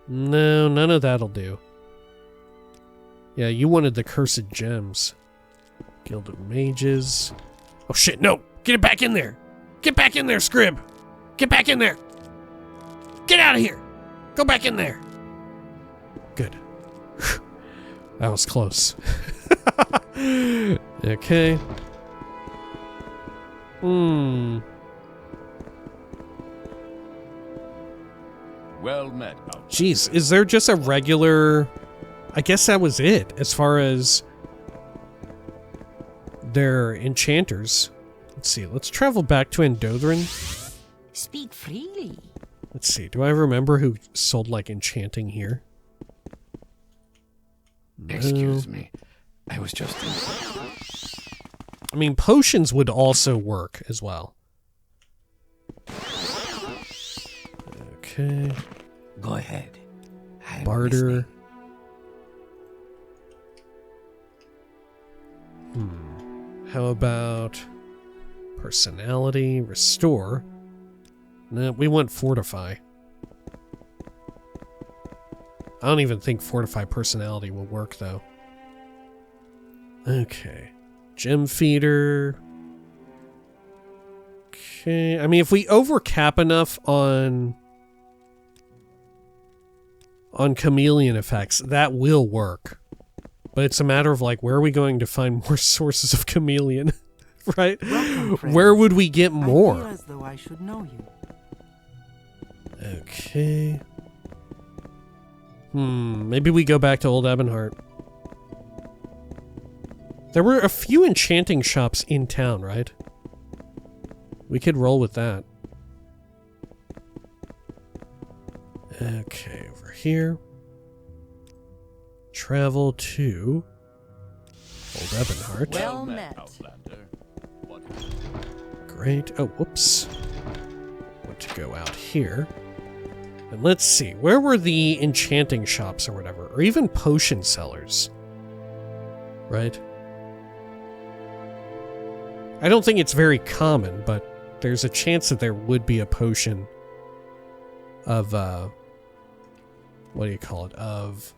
No, none of that'll do. Yeah, you wanted the Cursed Gems. Guild of Mages. Oh shit, no! Get it back in there! Get back in there, Scrib! Get back in there! Get out of here! Go back in there! Good. That was close. Okay. Well met, Outlander. Jeez, is there just a regular... I guess that was it, as far as... their enchanters. Let's see, let's travel back to Endothryn. Speak freely. Let's see, do I remember who sold, like, enchanting here? No. Excuse me. I was just... I mean, potions would also work as well. Okay. Go ahead. I'm Barter. listening. How about personality, restore? No, we want fortify. I don't even think fortify personality will work, though. Okay. Gem feeder. Okay. I mean, if we overcap enough on chameleon effects, that will work. But it's a matter of, like, where are we going to find more sources of chameleon? Right? Welcome, Where would we get more? I feel as though I should know you. Okay. Maybe we go back to Old Ebonheart. There were a few enchanting shops in town, right? We could roll with that. Okay, over here. Travel to Old Ebonheart. Well met. Outlander. What? Great. Oh, whoops. Want to go out here. And let's see, where were the enchanting shops or whatever? Or even potion sellers? Right? I don't think it's very common, but there's a chance that there would be a potion of, what do you call it? Of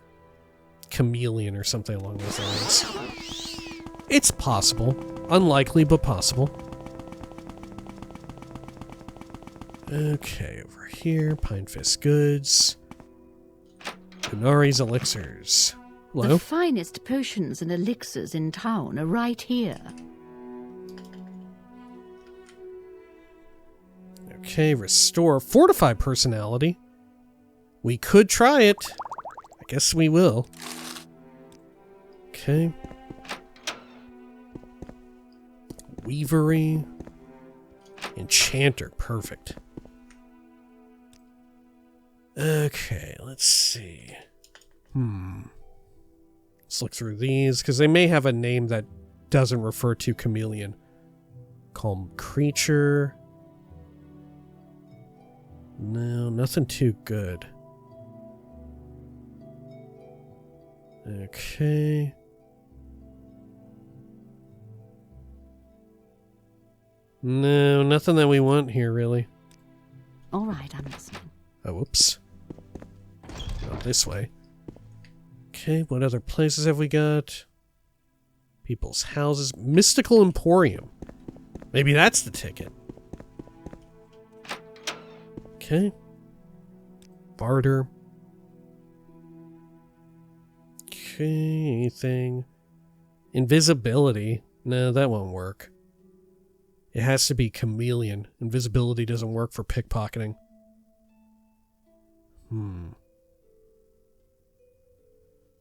chameleon or something along those lines. It's possible. Unlikely, but possible. Okay, over here, Pine Fist Goods. Kunari's Elixirs. Hello? The finest potions and elixirs in town are right here. Okay, restore fortify personality. We could try it. I guess we will. Okay. Weavery. Enchanter, perfect. Okay, let's see. Let's look through these, because they may have a name that doesn't refer to chameleon. Calm creature. No, nothing too good. Okay. No, nothing that we want here, really. All right, I'm listening. Oh, whoops. Not this way. Okay, what other places have we got? People's houses. Mystical Emporium. Maybe that's the ticket. Okay. Barter. Okay, anything. Invisibility. No, that won't work. It has to be chameleon. Invisibility doesn't work for pickpocketing.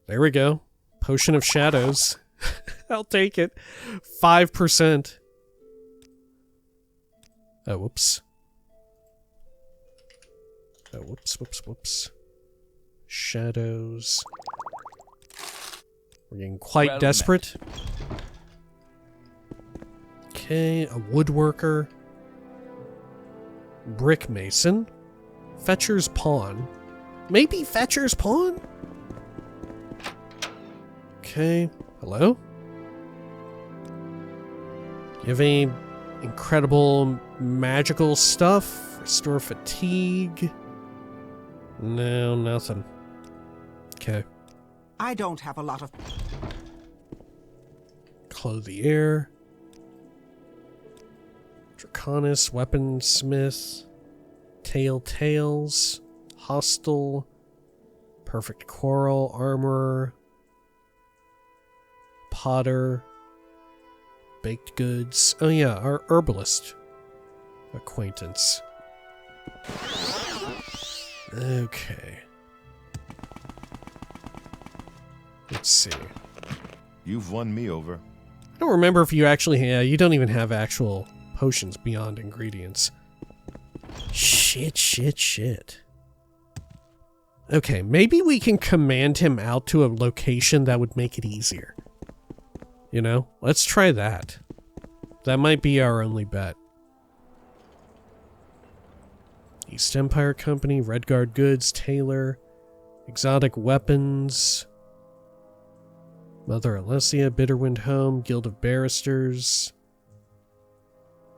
There we go. Potion of Shadows. I'll take it. 5%. Oh, whoops. Oh, whoops. Shadows. We're getting quite Well desperate. Okay, a woodworker. Brick mason. Fetcher's pawn. Maybe Fetcher's pawn? Okay, hello? You have any incredible magical stuff? Restore fatigue? No, nothing. Okay. I don't have a lot of... Clothe the air. Draconis, weaponsmith. Tails. Hostile. Perfect quarrel, armorer. Potter. Baked goods. Oh yeah, our herbalist acquaintance. Okay. Let's see. You've won me over. I don't remember if you actually you don't even have actual potions beyond ingredients. Shit. Okay, maybe we can command him out to a location that would make it easier. You know? Let's try that. That might be our only bet. East Empire Company, Redguard Goods, Taylor, Exotic Weapons, Mother Alessia, Bitterwind Home, Guild of Barristers,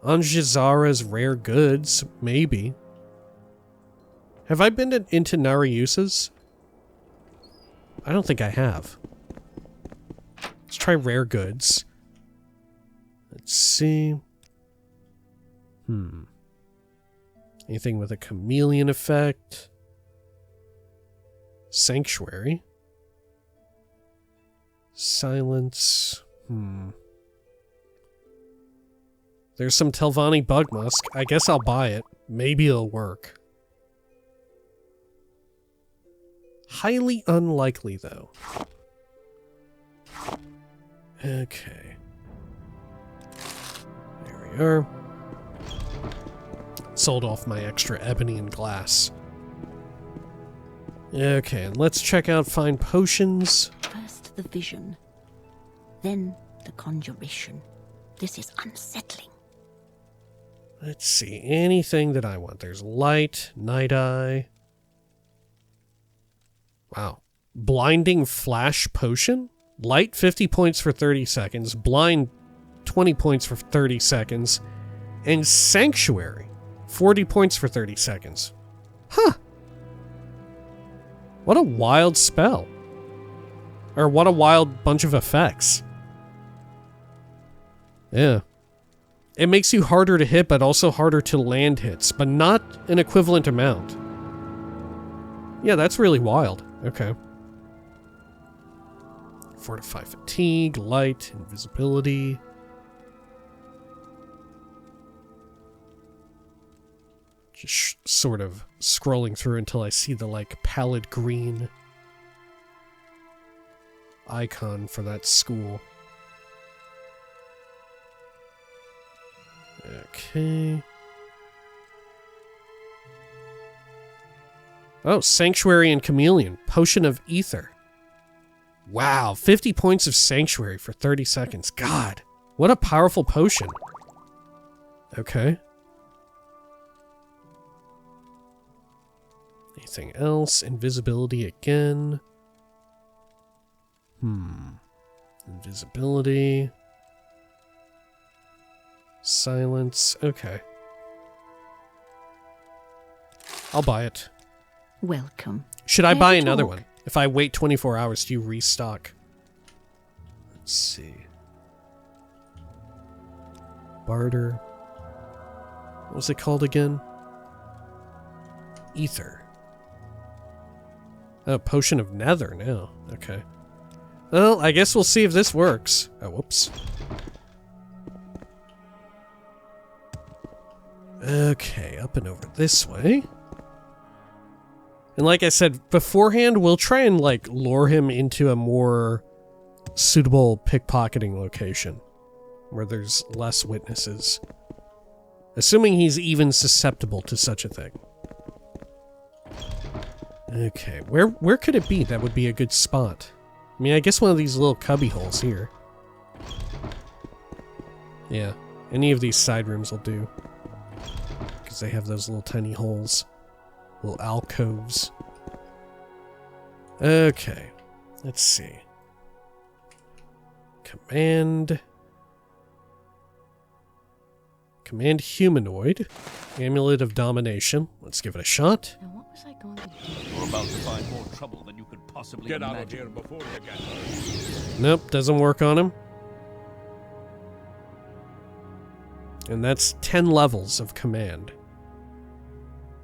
Anjizara's Rare Goods, maybe. Have I been into Nariusa's? I don't think I have. Let's try rare goods. Let's see. Anything with a chameleon effect? Sanctuary. Silence. There's some Telvanni bug musk. I guess I'll buy it. Maybe it'll work. Highly unlikely, though. Okay. There we are. Sold off my extra ebony and glass. Okay, and let's check out fine potions. First the vision, then the conjuration. This is unsettling. Let's see, anything that I want. There's light, night eye. Wow. Blinding flash potion? Light 50 points for 30 seconds. Blind 20 points for 30 seconds. And sanctuary 40 points for 30 seconds. Huh. What a wild spell. Or what a wild bunch of effects. Yeah. It makes you harder to hit, but also harder to land hits, but not an equivalent amount. Yeah, that's really wild. Okay. Fortify fatigue, light, invisibility. Just sort of scrolling through until I see the, like, pallid green icon for that school. Okay. Oh, Sanctuary and Chameleon. Potion of Ether. Wow, 50 points of Sanctuary for 30 seconds. God, what a powerful potion. Okay. Anything else? Invisibility again. Invisibility. Silence. Okay. I'll buy it. Welcome. Should I buy Let's another talk. one? If I wait 24 hours, do you restock? Let's see. Barter. What was it called again? Ether. Oh, Potion of Nether now. Okay. Well, I guess we'll see if this works. Oh, whoops. Okay, up and over this way. And like I said beforehand, we'll try and, like, lure him into a more suitable pickpocketing location where there's less witnesses. Assuming he's even susceptible to such a thing. Okay, where could it be that would be a good spot? I mean, I guess one of these little cubby holes here. Yeah, any of these side rooms will do. Because they have those little tiny holes. Little alcoves. Okay, let's see. Command humanoid. Amulet of domination. Let's give it a shot. Now, what was I going to do? You're about to find more trouble than you could possibly Get out imagine. of here before you get hurt. Nope, doesn't work on him. And that's 10 levels of command.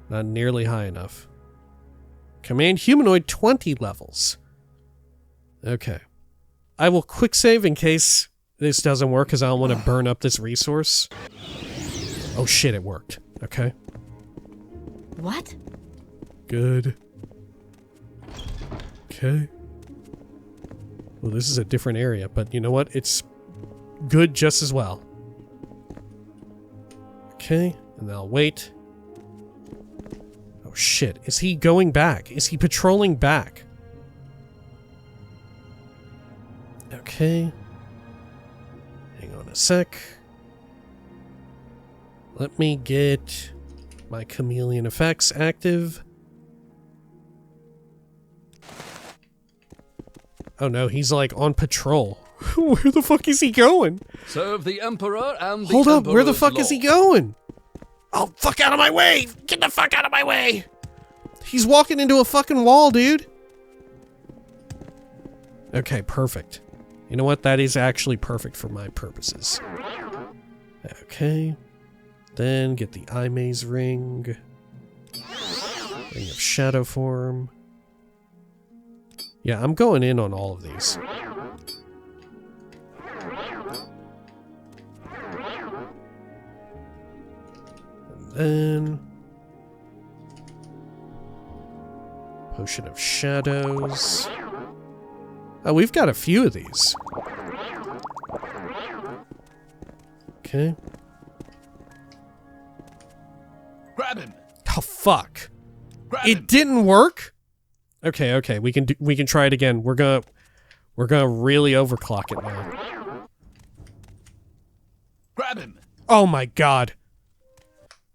Not nearly high enough. Command humanoid 20 levels. Okay. I will quick save in case this doesn't work because I don't want to burn up this resource. Oh shit, it worked. Okay. What? Good. Okay. Well, this is a different area, but you know what? It's good just as well. Okay, and then I'll wait. Oh shit, is he going back? Is he patrolling back? Okay. Hang on a sec. Let me get my chameleon effects active. Oh no, he's like on patrol. Where the fuck is he going? Serve the Emperor and the Hold up, where the Emperor's fuck is he law. going? Oh, fuck out of my way! Get the fuck out of my way! He's walking into a fucking wall, dude. Okay, perfect. You know what? That is actually perfect for my purposes. Okay. Then get the eye maze ring. Ring of shadow form. Yeah, I'm going in on all of these. And then Potion of Shadows. Oh, we've got a few of these. Okay. Grab him. Oh fuck. Grab It him. didn't work? Okay, we can try it again. We're gonna really overclock it now. Grab him. Oh my god.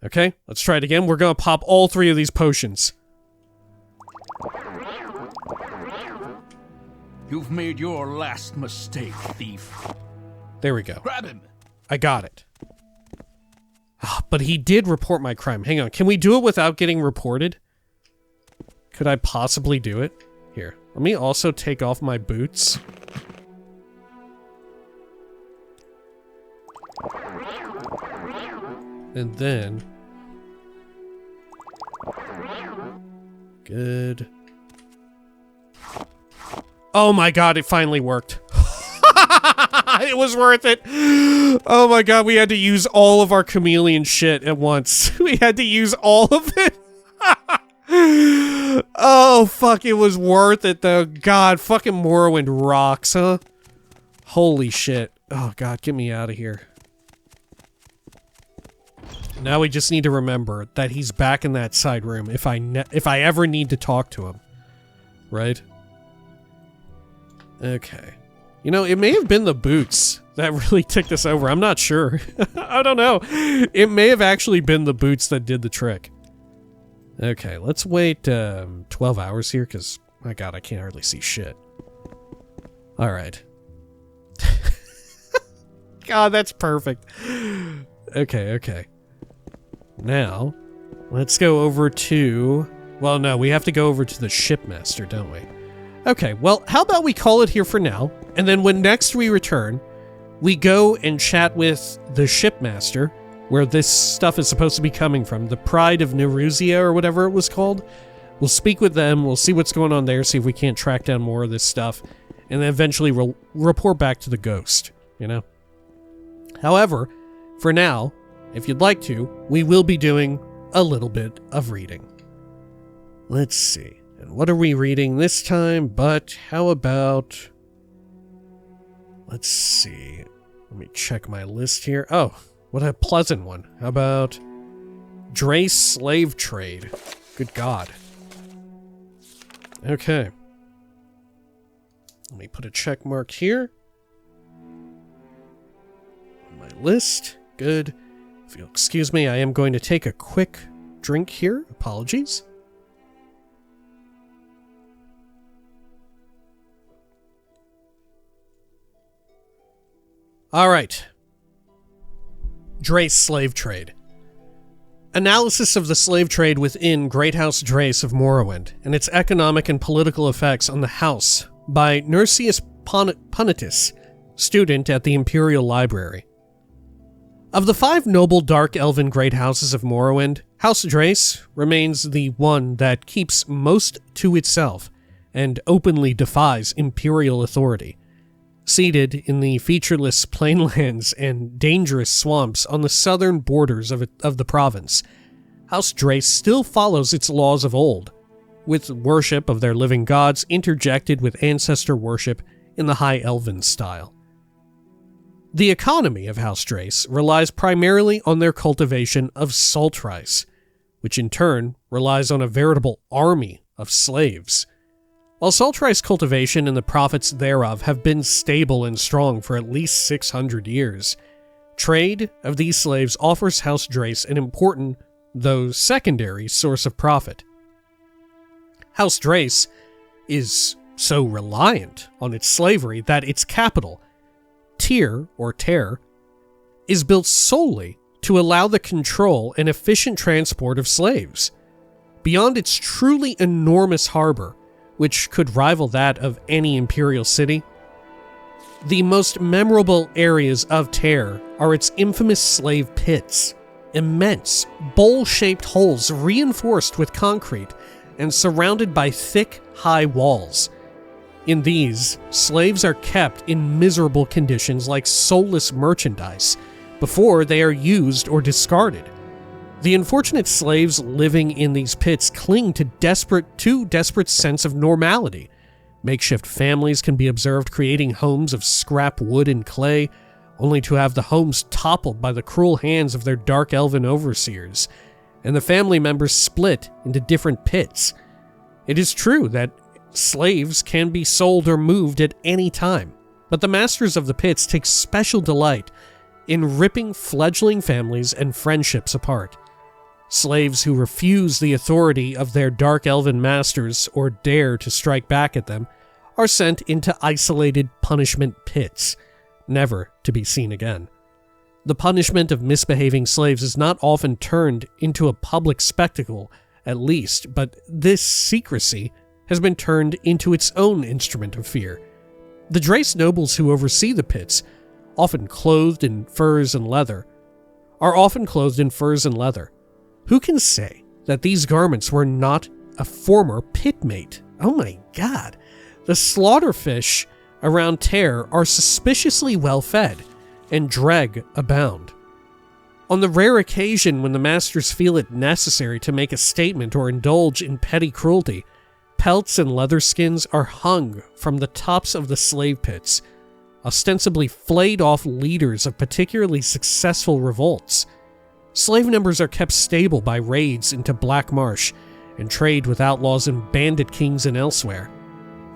Okay, let's try it again. We're gonna pop all 3 of these potions. You've made your last mistake, thief. There we go. Grab him. I got it. Ah, but he did report my crime. Hang on, can we do it without getting reported? Could I possibly do it? Here, let me also take off my boots. And then... Good. Oh my god, it finally worked. It was worth it. Oh my god, we had to use all of our chameleon shit at once. We had to use all of it. Oh, fuck, it was worth it, though. God, fucking Morrowind rocks, huh? Holy shit. Oh god, get me out of here. Now we just need to remember that he's back in that side room if I ever need to talk to him. Right? Okay. You know, it may have been the boots that really ticked us over. I'm not sure. I don't know. It may have actually been the boots that did the trick. Okay, let's wait 12 hours here, because, my god, I can't hardly see shit. Alright. God, that's perfect. Okay. Now, let's go over to... Well, no, we have to go over to the shipmaster, don't we? Okay, well, how about we call it here for now, and then when next we return, we go and chat with the shipmaster, where this stuff is supposed to be coming from, the Pride of Neruzia, or whatever it was called. We'll speak with them, we'll see what's going on there, see if we can't track down more of this stuff, and then eventually we'll report back to the ghost, you know? However, for now, if you'd like to, we will be doing a little bit of reading. Let's see. And what are we reading this time? But how about... Let's see. Let me check my list here. Oh, what a pleasant one. How about... Dre's Slave Trade. Good God. Okay. Let me put a check mark here. On my list. Good. If you'll excuse me, I am going to take a quick drink here. Apologies. All right. Dre's Slave Trade. Analysis of the slave trade within Great House Dres of Morrowind and its economic and political effects on the house by Nercius Punitus, student at the Imperial Library. Of the 5 noble dark elven great houses of Morrowind, House Dres remains the one that keeps most to itself and openly defies imperial authority. Seated in the featureless plainlands and dangerous swamps on the southern borders of the province, House Dres still follows its laws of old, with worship of their living gods interjected with ancestor worship in the High Elven style. The economy of House Dres relies primarily on their cultivation of salt rice, which in turn relies on a veritable army of slaves. While salt rice cultivation and the profits thereof have been stable and strong for at least 600 years, trade of these slaves offers House Dres an important, though secondary, source of profit. House Dres is so reliant on its slavery that its capital, Tyr, or Ter, is built solely to allow the control and efficient transport of slaves. Beyond its truly enormous harbor, which could rival that of any imperial city, the most memorable areas of Tear are its infamous slave pits, immense, bowl-shaped holes reinforced with concrete and surrounded by thick, high walls. In these, slaves are kept in miserable conditions like soulless merchandise before they are used or discarded. The unfortunate slaves living in these pits cling to desperate sense of normality. Makeshift families can be observed creating homes of scrap wood and clay, only to have the homes toppled by the cruel hands of their dark elven overseers, and the family members split into different pits. It is true that slaves can be sold or moved at any time, but the masters of the pits take special delight in ripping fledgling families and friendships apart. Slaves who refuse the authority of their dark elven masters or dare to strike back at them are sent into isolated punishment pits, never to be seen again. The punishment of misbehaving slaves is not often turned into a public spectacle, at least, but this secrecy has been turned into its own instrument of fear. The Drace nobles who oversee the pits, often clothed in furs and leather, Who can say that these garments were not a former pitmate? Oh my god. The slaughterfish around Tear are suspiciously well fed, and dreg abound. On the rare occasion when the masters feel it necessary to make a statement or indulge in petty cruelty, pelts and leather skins are hung from the tops of the slave pits, ostensibly flayed off leaders of particularly successful revolts. Slave numbers are kept stable by raids into Black Marsh and trade with outlaws and bandit kings and elsewhere.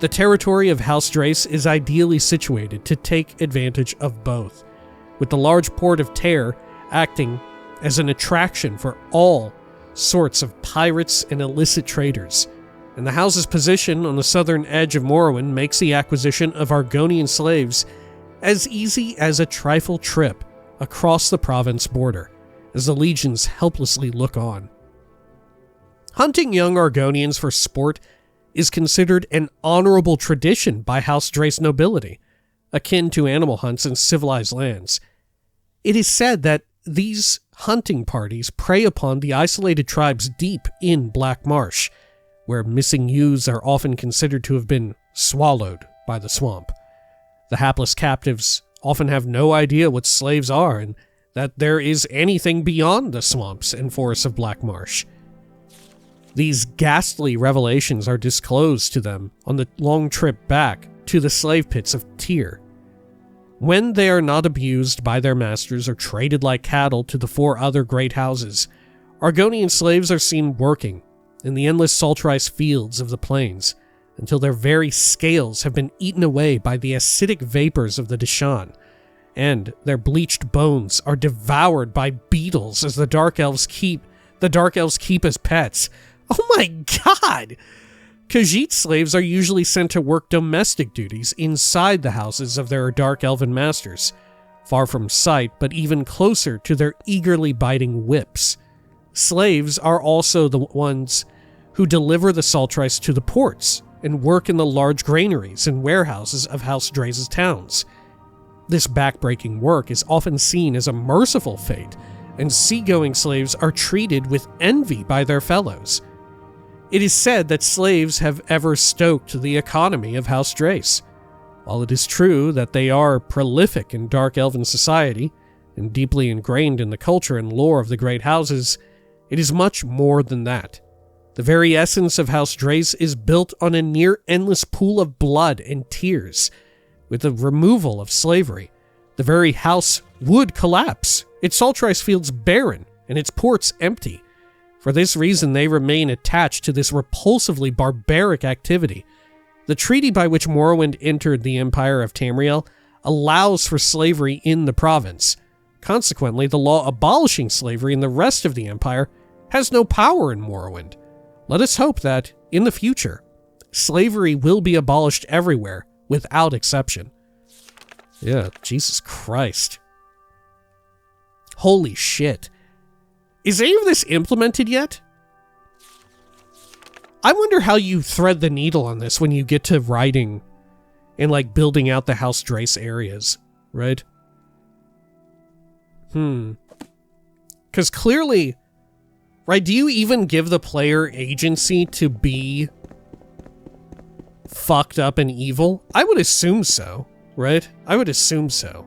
The territory of House Drace is ideally situated to take advantage of both, with the large port of Tear acting as an attraction for all sorts of pirates and illicit traders, and the house's position on the southern edge of Morrowind makes the acquisition of Argonian slaves as easy as a trifle trip across the province border, as the legions helplessly look on. Hunting young Argonians for sport is considered an honorable tradition by House Drace nobility, akin to animal hunts in civilized lands. It is said that these hunting parties prey upon the isolated tribes deep in Black Marsh, where missing youths are often considered to have been swallowed by the swamp. The hapless captives often have no idea what slaves are, and that there is anything beyond the swamps and forests of Black Marsh. These ghastly revelations are disclosed to them on the long trip back to the slave pits of Tear. When they are not abused by their masters or traded like cattle to the 4 other great houses, Argonian slaves are seen working in the endless salt rice fields of the plains until their very scales have been eaten away by the acidic vapors of the Deshaan, and their bleached bones are devoured by beetles as the Dark Elves keep as pets. Oh my god! Khajiit slaves are usually sent to work domestic duties inside the houses of their Dark Elven masters, far from sight but even closer to their eagerly biting whips. Slaves are also the ones who deliver the salt rice to the ports and work in the large granaries and warehouses of House Drace's towns. This backbreaking work is often seen as a merciful fate, and seagoing slaves are treated with envy by their fellows. It is said that slaves have ever stoked the economy of House Drace. While it is true that they are prolific in Dark Elven society, and deeply ingrained in the culture and lore of the great houses, it is much more than that. The very essence of House Drace is built on a near-endless pool of blood and tears. With the removal of slavery, the very house would collapse, its salt rice fields barren, and its ports empty. For this reason, they remain attached to this repulsively barbaric activity. The treaty by which Morrowind entered the Empire of Tamriel allows for slavery in the province. Consequently, the law abolishing slavery in the rest of the Empire has no power in Morrowind. Let us hope that, in the future, slavery will be abolished everywhere, without exception. Yeah, Jesus Christ. Holy shit. Is any of this implemented yet? I wonder how you thread the needle on this when you get to writing and, like, building out the House Drace areas, right? Because clearly, right, do you even give the player agency to be fucked up and evil? I would assume so, right? I would assume so.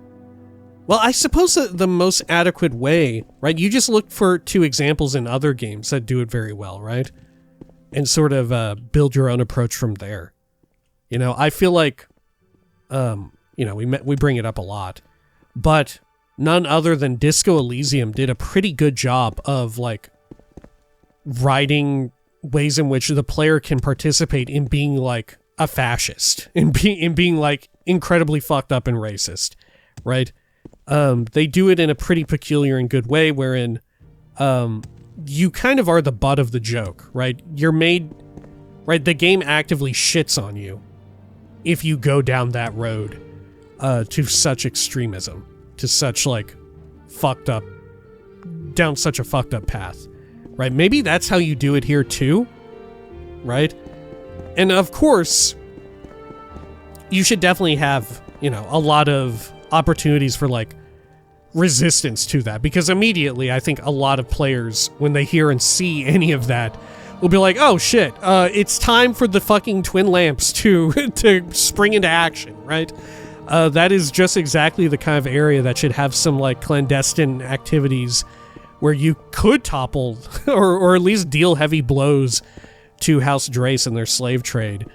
Well, I suppose that the most adequate way, right, you just look for 2 examples in other games that do it very well, right? And sort of build your own approach from there. You know, I feel like, you know, we bring it up a lot, but none other than Disco Elysium did a pretty good job of, like, writing ways in which the player can participate in being, like, a fascist, in being like, incredibly fucked up and racist, right? They do it in a pretty peculiar and good way, wherein you kind of are the butt of the joke, right? You're made, right? The game actively shits on you if you go down that road to such extremism, to such, like, fucked up, down such a fucked up path, right? Maybe that's how you do it here too, right? And of course, you should definitely have, you know, a lot of opportunities for, like, resistance to that, because immediately I think a lot of players, when they hear and see any of that, will be like, oh shit, it's time for the fucking twin lamps to spring into action, right? That is just exactly the kind of area that should have some, like, clandestine activities where you could topple or at least deal heavy blows to House Drace and their slave trade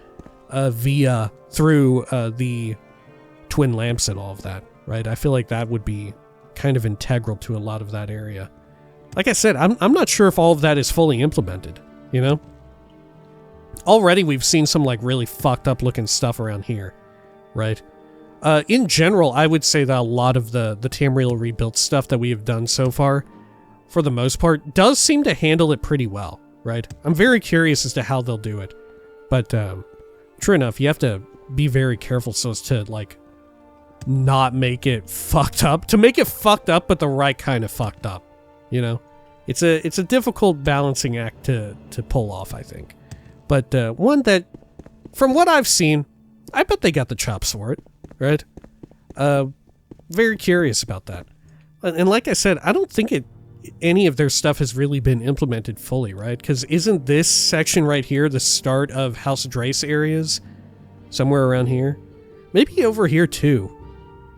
through the twin lamps and all of that, right? I feel like that would be kind of integral to a lot of that area. Like I said, I'm not sure if all of that is fully implemented, you know? Already we've seen some, like, really fucked up looking stuff around here, right? In general, I would say that a lot of the Tamriel Rebuilt stuff that we have done so far, for the most part, does seem to handle it pretty well, right? I'm very curious as to how they'll do it. But, true enough, you have to be very careful so as to, like, not make it fucked up. To make it fucked up, but the right kind of fucked up, you know? It's a difficult balancing act to pull off, I think. But, one that, from what I've seen, I bet they got the chops for it, right? Very curious about that. And like I said, I don't think any of their stuff has really been implemented fully, right? Because isn't this section right here the start of House Drace areas? Somewhere around here? Maybe over here too,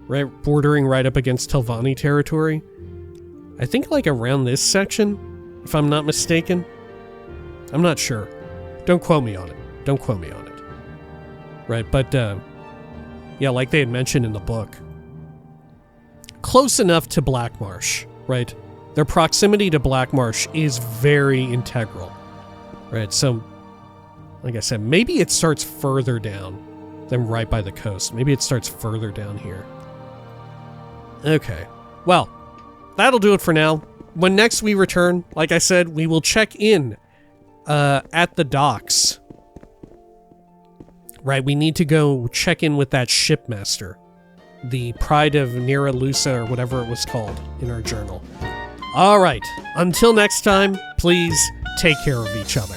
right? Bordering right up against Telvanni territory. I think, like, around this section, if I'm not mistaken. I'm not sure. Don't quote me on it. Don't quote me on it. Right, but, yeah, like they had mentioned in the book. Close enough to Black Marsh, right? Their proximity to Black Marsh is very integral, right? So, like I said, maybe it starts further down than right by the coast. Maybe it starts further down here. Okay, well, that'll do it for now. When next we return, like I said, we will check in at the docks. Right, we need to go check in with that shipmaster. The Pride of Neralusa, or whatever it was called in our journal. Alright, until next time, please take care of each other.